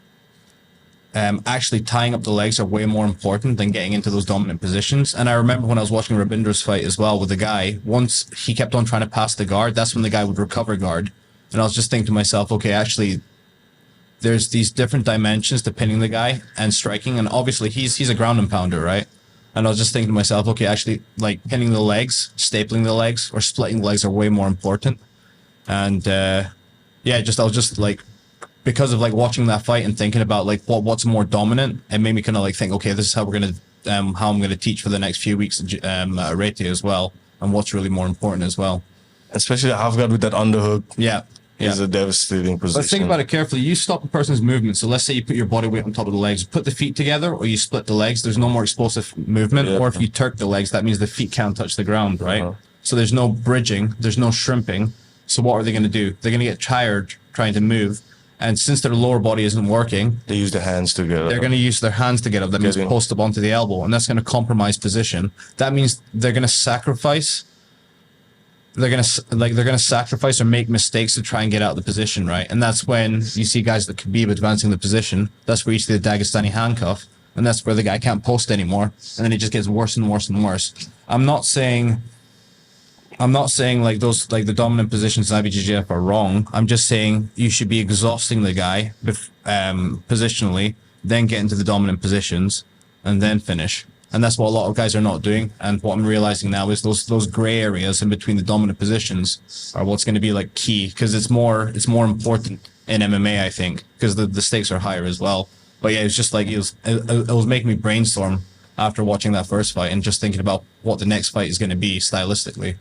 actually tying up the legs are way more important than getting into those dominant positions. And I remember when I was watching Rabindra's fight as well with the guy, once he kept on trying to pass the guard, that's when the guy would recover guard. And I was just thinking to myself, okay, actually, there's these different dimensions to pinning the guy and striking. And obviously he's a ground and pounder, right? And I was just thinking to myself, okay, actually, like pinning the legs, stapling the legs, or splitting the legs are way more important. And I was just like, because of like watching that fight and thinking about like what's more dominant, it made me kind of like think, okay, this is how we're gonna how I'm gonna teach for the next few weeks at Rete as well, and what's really more important as well. Especially half guard with that underhook. Yeah. Is a devastating position. Let's think about it carefully. You stop a person's movement. So let's say you put your body weight on top of the legs, put the feet together, or you split the legs. There's no more explosive movement. Or if you turk the legs, that means the feet can't touch the ground, right? So there's no bridging, there's no shrimping. So what are they going to do? They're going to get tired trying to move. And since their lower body isn't working, they use their hands to get up. They're going to use their hands to get up. That means post up onto the elbow, and that's going to compromise position. That means they're going to sacrifice. They're going to sacrifice or make mistakes to try and get out of the position, right? And that's when you see guys like Khabib advancing the position. That's where you see the Dagestani handcuff, and that's where the guy can't post anymore, and then it just gets worse and worse and worse. I'm not saying I'm not saying like those like the dominant positions in IBJJF are wrong. I'm just saying you should be exhausting the guy positionally, then get into the dominant positions, and then finish. And that's what a lot of guys are not doing. And what I'm realizing now is those gray areas in between the dominant positions are what's going to be like key, because it's more important in MMA, I think, because the stakes are higher as well. But yeah, it's just like it was making me brainstorm after watching that first fight and just thinking about what the next fight is going to be stylistically.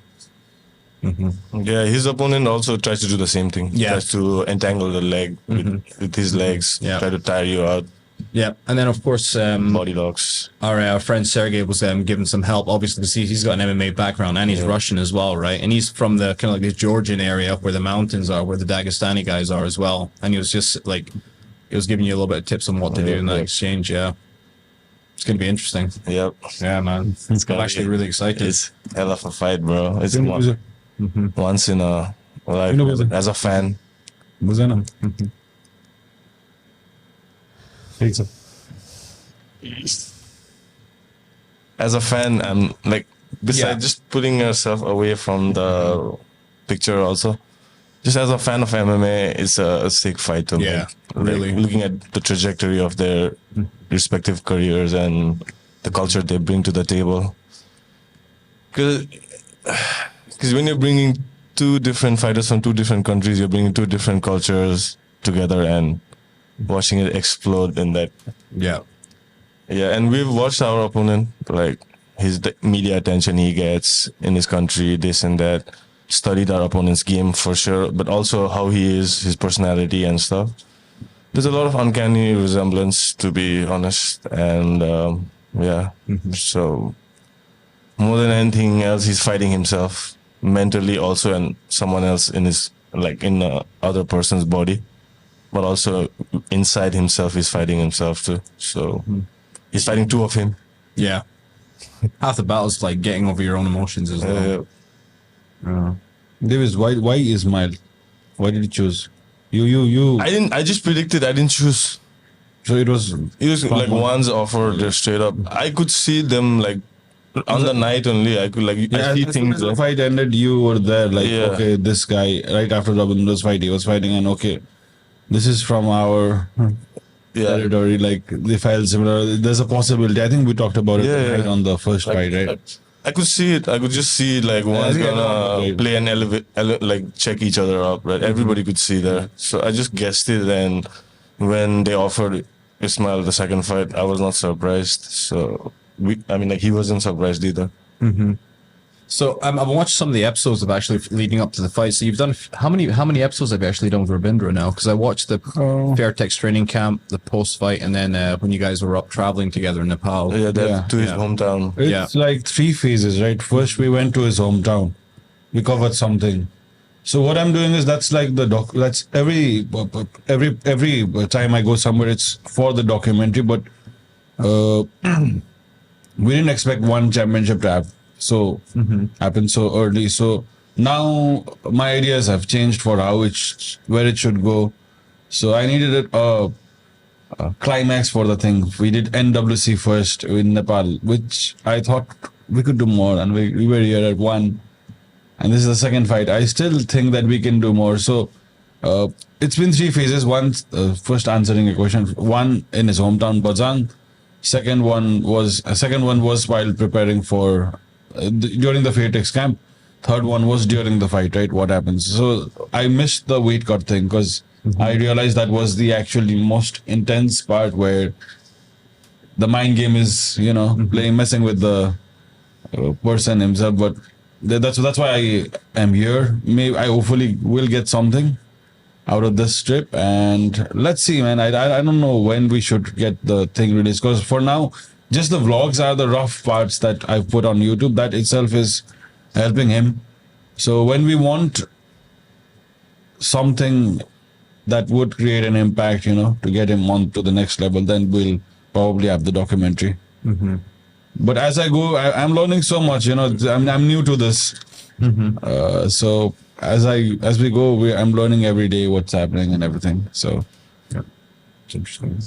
Yeah, his opponent also tries to do the same thing. Yeah. Tries to entangle the leg with his legs, try to tire you out. Yeah, and then of course Body locks. our friend Sergey was given some help, obviously, because he's got an MMA background and he's Russian as well, right? And he's from the kind of like the Georgian area where the mountains are, where the Dagestani guys are as well. And he was just like, he was giving you a little bit of tips on what to do in that exchange. Yeah, it's gonna be interesting. Yep. Yeah, man, I'm actually really excited. It's hell of a fight, bro. It's once in a life as a fan. As a fan, I'm like, besides just putting yourself away from the picture also, just as a fan of MMA, it's a sick fight to make. Really. Like, looking at the trajectory of their respective careers and the culture they bring to the table. Because when you're bringing two different fighters from two different countries, you're bringing two different cultures together and watching it explode in that. Yeah, and we've watched our opponent, like the media attention he gets in his country, this and that. Studied our opponent's game for sure, but also how he is, his personality and stuff. There's a lot of uncanny resemblance, to be honest, and so more than anything else, he's fighting himself mentally also, and someone else in his in the other person's body, but also inside himself, he's fighting himself too. So he's fighting two of him. Yeah, half the battle is like getting over your own emotions as well. Diwiz, why Ismail? Why did you choose? You. I just predicted. I didn't choose. So it was like one's offer just straight up. I could see them like on the night only. I could I see things. The fight ended. You were there. Okay, this guy right after Rabindra's fight, he was fighting, and okay, this is from our territory. Like they felt similar. There's a possibility. I think we talked about it on the first fight, right? I could see it. I could just see like one's gonna play and elevate, check each other up, right? Everybody could see there. So I just guessed it, and when they offered Ismail the second fight, I was not surprised. So he wasn't surprised either. So I've watched some of the episodes of actually leading up to the fight. So you've done how many episodes have you actually done with Rabindra now? Because I watched the Fairtex training camp, the post fight, and then when you guys were up traveling together in Nepal. To his hometown. It's like 3 phases, right? First we went to his hometown. We covered something. So what I'm doing is that's like that's every time I go somewhere, it's for the documentary. But we didn't expect one championship to happen so early. So now my ideas have changed for where it should go. So I needed a climax for the thing. We did NWC first in Nepal, which I thought we could do more, and we were here at 1. And this is the second fight. I still think that we can do more. So it's been 3 phases. One, first answering a question. One in his hometown, Bajhang. Second one was while preparing for during the Fairtex camp. Third one was during the fight, right? What happens? So I missed the weight cut thing because I realized that was the actually most intense part where the mind game is, messing with the person himself. But that's why I am here. Maybe I hopefully will get something out of this trip, and let's see, man. I don't know when we should get the thing released, because for now, just the vlogs are the rough parts that I've put on YouTube. That itself is helping him. So when we want something that would create an impact, to get him on to the next level, then we'll probably have the documentary. But as I go, I'm learning so much. I'm new to this. So as we go, I'm learning every day what's happening and everything. So it's interesting.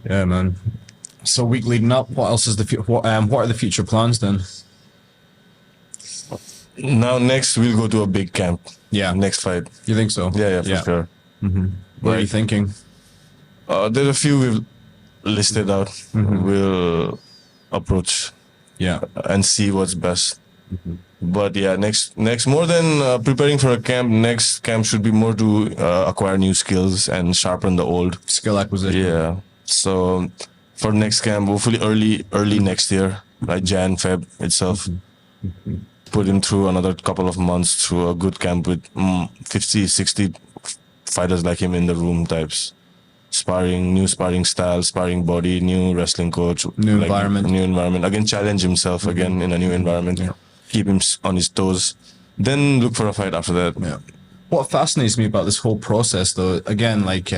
Yeah, man. So week leading up, what else is what are the future plans then? now next we'll go to a big camp. Yeah. Next fight. You think so? Yeah, for sure. What are you thinking? There's a few we've listed out. We'll approach and see what's best. But yeah, next more than preparing for a camp, next camp should be more to acquire new skills and sharpen the old. Skill acquisition. Yeah. So for next camp, hopefully early next year, like Jan, Feb itself, put him through another couple of months through a good camp with 50, 60 fighters like him in the room types. New sparring style, sparring body, new wrestling coach. New environment. Again, challenge himself again in a new environment. Yeah. Keep him on his toes. Then look for a fight after that. Yeah. What fascinates me about this whole process, though, again, like,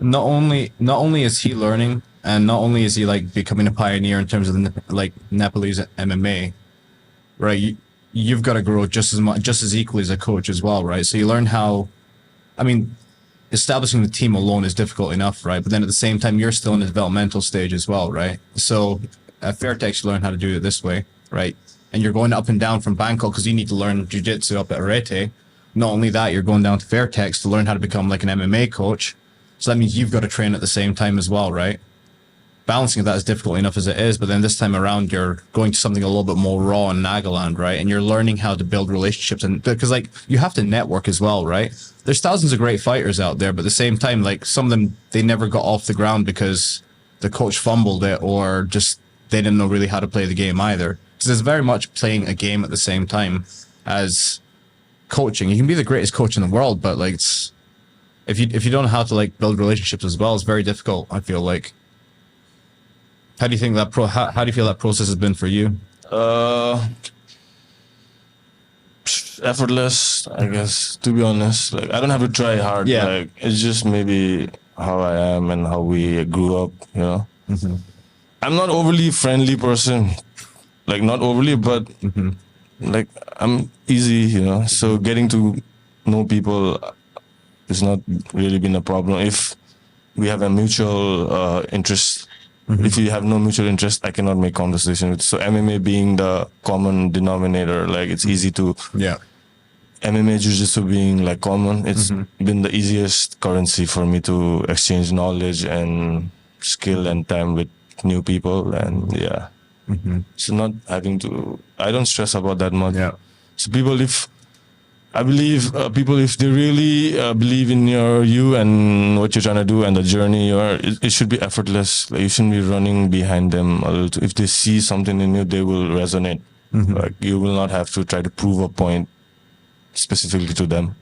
not only is he learning, and not only is he like becoming a pioneer in terms of like Nepalese MMA, right? You've got to grow just as equally as a coach as well, right? So you learn how, I mean, establishing the team alone is difficult enough, right? But then at the same time, you're still in the developmental stage as well, right? So at Fairtex, you learn how to do it this way, right? And you're going up and down from Bangkok because you need to learn jiu-jitsu up at Arete. Not only that, you're going down to Fairtex to learn how to become like an MMA coach. So that means you've got to train at the same time as well, right? Balancing that is difficult enough as it is, but then this time around, you're going to something a little bit more raw in Nagaland, right? And you're learning how to build relationships, and because like you have to network as well, right? There's thousands of great fighters out there, but at the same time, like some of them, they never got off the ground because the coach fumbled it, or just they didn't know really how to play the game either. Because there's very much playing a game at the same time as coaching. You can be the greatest coach in the world, but like it's, if you don't know how to like build relationships as well, it's very difficult, I feel like. How do you think that how do you feel that process has been for you? Effortless, I guess, to be honest. Like I don't have to try hard. Yeah. Like it's just maybe how I am and how we grew up, you know. I'm not overly friendly person. Like not overly, but like I'm easy, you know. So getting to know people has not really been a problem. If we have a mutual interest. If you have no mutual interest, I cannot make conversation with. So MMA being the common denominator, like it's easy to. Yeah. MMA Jiu-Jitsu being like common, it's been the easiest currency for me to exchange knowledge and skill and time with new people, and yeah. So not having to. I don't stress about that much. Yeah. So people, if they really believe in you and what you're trying to do and the journey it should be effortless. Like you shouldn't be running behind them a little. If they see something in you, they will resonate. Like you will not have to try to prove a point specifically to them.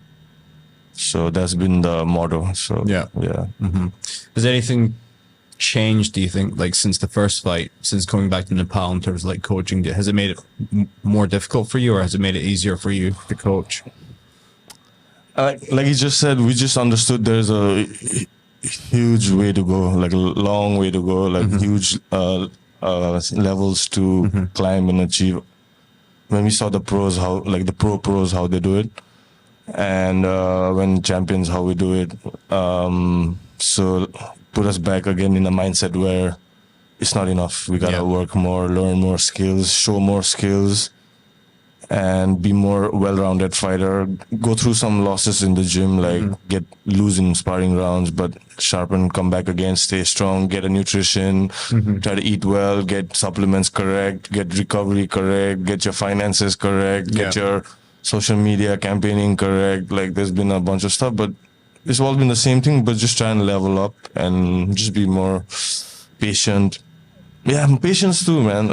So that's been the motto. So yeah. Has anything changed, do you think, like since the first fight, since coming back to Nepal in terms of like coaching? Has it made it more difficult for you, or has it made it easier for you to coach? Like you just said, we just understood there's a huge way to go, like a long way to go, like huge levels to climb and achieve. When we saw the pros, the pro pros, how they do it, and when champions, how we do it, so put us back again in a mindset where it's not enough. We gotta work more, learn more skills, show more skills, and be more well-rounded fighter. Go through some losses in the gym, like lose in sparring rounds, but sharpen, come back again, stay strong, get a nutrition, try to eat well, get supplements correct, get recovery correct, get your finances correct, get your social media campaigning correct. Like there's been a bunch of stuff, but it's all been the same thing, but just try and level up and just be more patient. Yeah, patience too, man.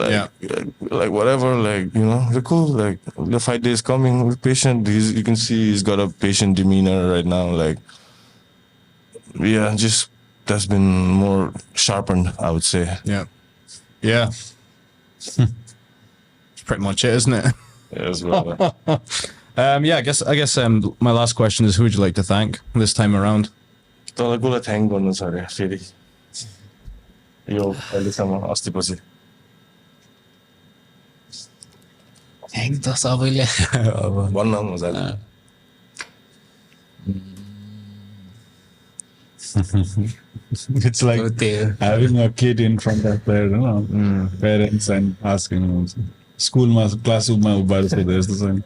Like whatever, like, you know, they're cool. Like the fight day is coming. We're patient. You can see he's got a patient demeanor right now. Like, yeah, just that's been more sharpened, I would say. Yeah. It's pretty much it, isn't it? Yes, brother. I guess my last question is, who would you like to thank this time around? तपाईँलाई thank गर्नु छ अरे फेरि यो अहिलेसम्म अस्तिपछि thank त सबैले भन्न मजाले It's like having a kid in front of their parents and asking them. स्कुलमा क्लासरुममा उभिएर सोधे जस्तो छ नि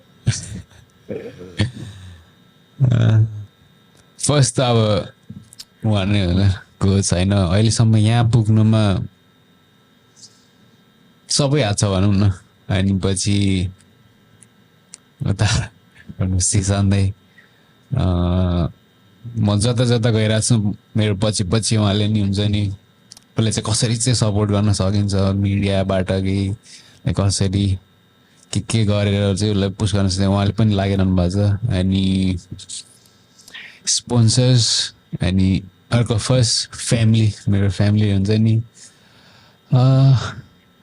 फर्स्ट त अब भन्ने होला को छैन अहिलेसम्म यहाँ पुग्नुमा सबै हात छ भनौँ न अनि पछि उता सिसान दाइ म जता जता गइरहेको छु मेरो पछि पछि उहाँले नि हुन्छ नि उसले चाहिँ कसरी चाहिँ सपोर्ट गर्न सकिन्छ मिडियाबाट कि कसरी के गरेर चाहिँ उसलाई पुस गर्न सक्छ उहाँले पनि लागिरहनु भएको छ अनि स्पोन्सर्स अनि अर्को फर्स्ट फ्यामिली मेरो फ्यामिली हुन्छ नि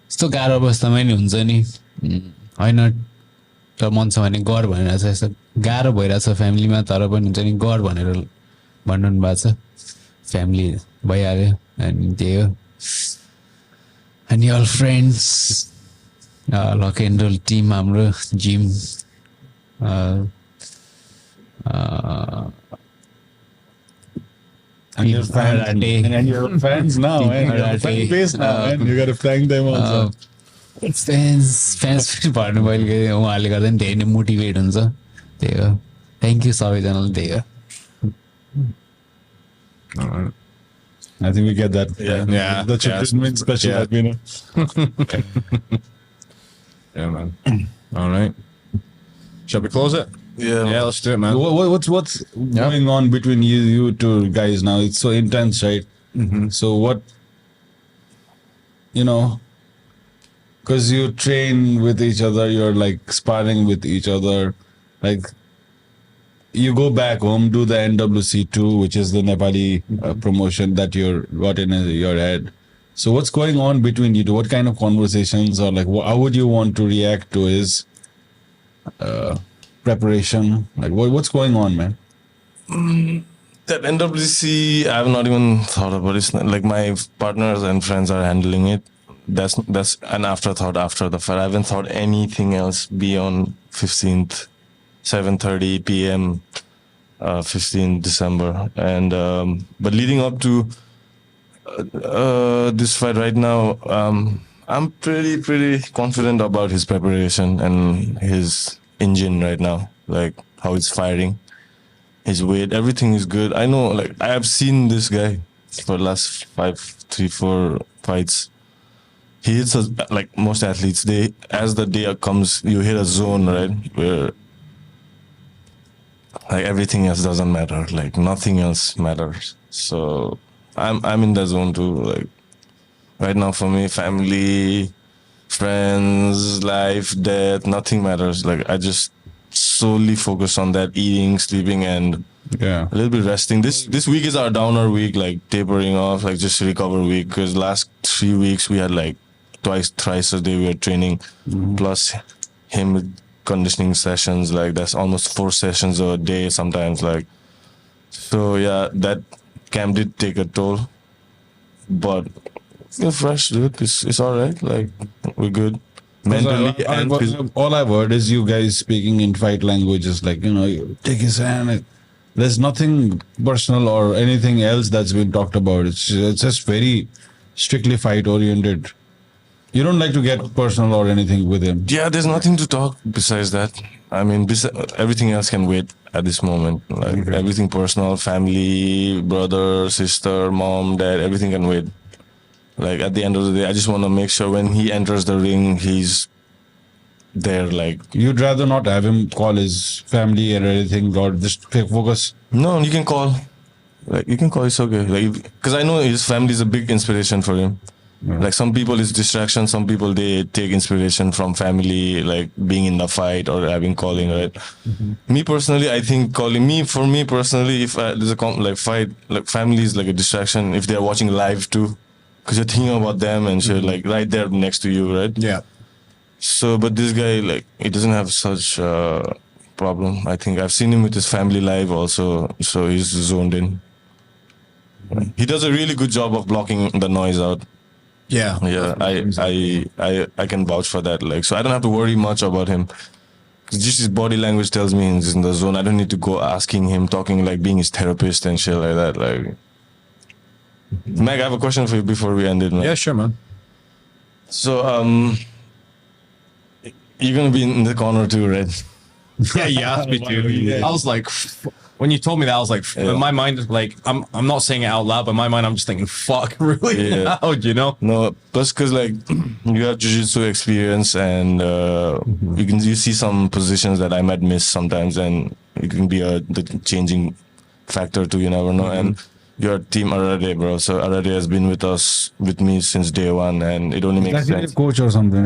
यस्तो गाह्रो अवस्थामा नि हुन्छ नि होइन तर मन छ भने गर भनिरहेको छ यस्तो गाह्रो भइरहेछ फ्यामिलीमा तर पनि हुन्छ नि गर भनेर भन्नु भएको छ फ्यामिली भइहाल्यो अनि त्यही हो अनि all friends rock and roll team हाम्रो gym And your fans, and your fans now, and your fan base now, and you gotta thank them also. Fans भन्नु मैले उहाँहरूले गर्दा नि धेरै नै मोटिभेट हुन्छ त्यही हो थ्याङ्क यू सबैजनालाई त्यही हो I think we get that. Yeah. The children mean special, Yeah. you know. Yeah, man. All right. Shall we close it? Yeah. Yeah, let's do it, man. What's going on between you two guys now? It's so intense, right? So what, you know, because you train with each other, you're like sparring with each other, like you go back home, do the NWC2, which is the Nepali promotion that you're got in your head. So what's going on between you two? What kind of conversations or like how would you want to react to his preparation? Like what's going on, man? That NWC, I have not even thought about it. Like my partners and friends are handling it. That's an afterthought after the fight. I haven't thought anything else beyond 15th, 7:30 p.m. 15th December. And but leading up to this fight right now, I'm pretty confident about his preparation and his engine right now, like how it's firing, his weight, everything is good. I know, like I have seen this guy for the last 3-4 fights. He hits us like most athletes. As the day comes, you hit a zone, right, where like everything else doesn't matter, like nothing else matters. So I'm in that zone too. Like right now for me, family, friends, life, death, nothing matters. Like I just solely focus on that, eating, sleeping, and a little bit resting. This week is our downer week, like tapering off, like just recover week. Because last 3 weeks we had like thrice a day we were training, plus him with conditioning sessions. Like that's almost 4 sessions a day sometimes. Like so, yeah, that camp did take a toll, but you're fresh, dude. It's all right. Like we're good mentally and all I've heard is you guys speaking in fight languages, like you know, you take his hand. Like, there's nothing personal or anything else that's been talked about. It's just very strictly fight oriented. You don't like to get personal or anything with him. Yeah, there's nothing to talk besides that. I mean, everything else can wait at this moment. Like everything personal, family, brother, sister, mom, dad, everything can wait. Like at the end of the day, I just want to make sure when he enters the ring, he's there. Like You'd rather not have him call his family or anything, or just focus. no, you can call. Like you can call. It's okay. Like because I know his family is a big inspiration for him. Like some people it's distraction. Some people they take inspiration from family, like being in the fight or having calling. Right. Me personally, I think calling for me personally, if there's a like fight, like family is like a distraction. If they're watching live too. Because you're thinking about them and shit, like right there next to you, right? Yeah. So, but this guy, like, he doesn't have such problem. I think I've seen him with his family live also, so he's zoned in. He does a really good job of blocking the noise out. Yeah. Yeah, I can vouch for that. Like, so I don't have to worry much about him. Just his body language tells me he's in the zone. I don't need to go asking him, talking like being his therapist and shit like that. Like. Meg, I have a question for you before we end it, man. Yeah, sure, man. So, you're gonna be in the corner too, right? Yeah, you asked me to. I was like, when you told me that, I was like, in my mind is like, I'm not saying it out loud, but in my mind, I'm just thinking, fuck, really loud, you know? No, plus because like you have jiu-jitsu experience and you see some positions that I might miss sometimes, and it can be the changing factor too. You never know. And your team Arade, bro. So Arade has been with me since day one, and it only makes sense. Coach or something.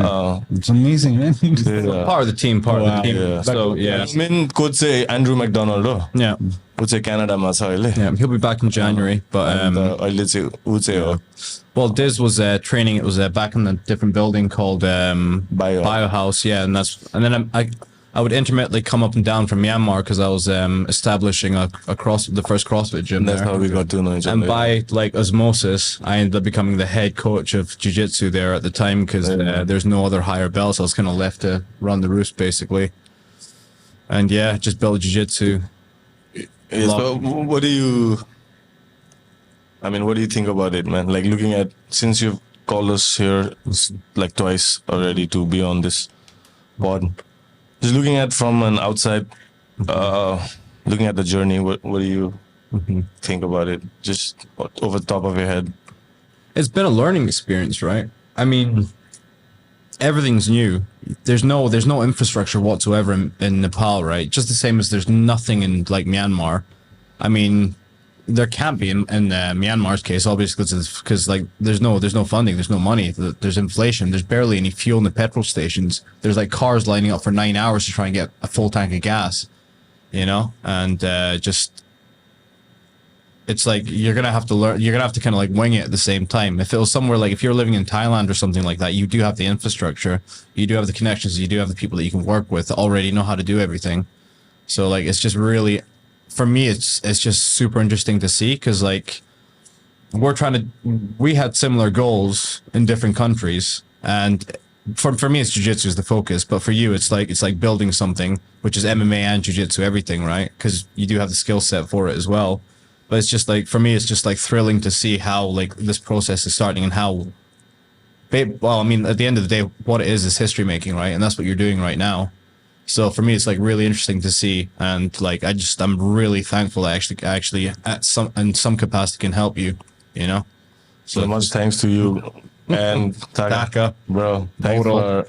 It's amazing, man. Part of the team. Yeah. So, yeah. I mean, coach say Andrew McDonald, oh. Yeah. Coach say Canada, Yeah, he'll be back in January, but well, Diz was training. It was back in a different building called Biohouse. Yeah, and then I would intermittently come up and down from Myanmar because I was establishing the first CrossFit gym. That's there. how we got to know each other. And by like osmosis, I ended up becoming the head coach of jiu-jitsu there at the time because there's no other higher belts. So I was kind of left to run the roost basically. And yeah, just built jiu-jitsu. Yes, but what do you think about it, man? Like looking at, since you've called us here like twice already to be on this pod, just looking at from an outside, looking at the journey, what do you think about it? Just over the top of your head. It's been a learning experience, right? I mean, everything's new. There's no infrastructure whatsoever in Nepal, right? Just the same as there's nothing in like Myanmar. I mean, there can't be in Myanmar's case, obviously, because like there's no funding, there's no money, there's inflation, there's barely any fuel in the petrol stations. There's like cars lining up for 9 hours to try and get a full tank of gas, you know, and just it's like you're gonna have to kind of like wing it at the same time. If it was somewhere like if you're living in Thailand or something like that, you do have the infrastructure, you do have the connections, you do have the people that you can work with that already know how to do everything. So like it's just really, for me, it's just super interesting to see because like we had similar goals in different countries, and for me it's jiu-jitsu is the focus, but for you it's like building something which is MMA and jiu-jitsu, everything, right? Because you do have the skill set for it as well. But it's just like, for me, it's just like thrilling to see how like this process is starting and how, well, I mean, at the end of the day, what it is history making, right? And that's what you're doing right now. So for me, it's like really interesting to see. And like, I'm really thankful I actually in some capacity can help you, you know? So much thanks to you and Taka, bro. Thanks for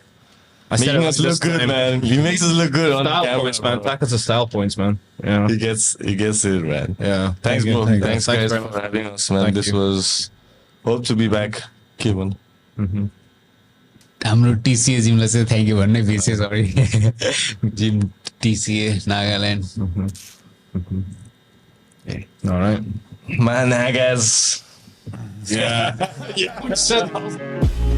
making us look good, man. He makes us look good on the camera, points, man. Taka's a style points, man. Yeah. He gets it, man. Yeah. Thanks, bro. Thanks guys very much for having us, man. This was, hope to be back, Kevin. हाम्रो टिसिए जिमलाई चाहिँ thank you भन्ने विशेष गरी जिम टिसिए Nagaland. All right. Man, Nagas. Yeah. Yeah.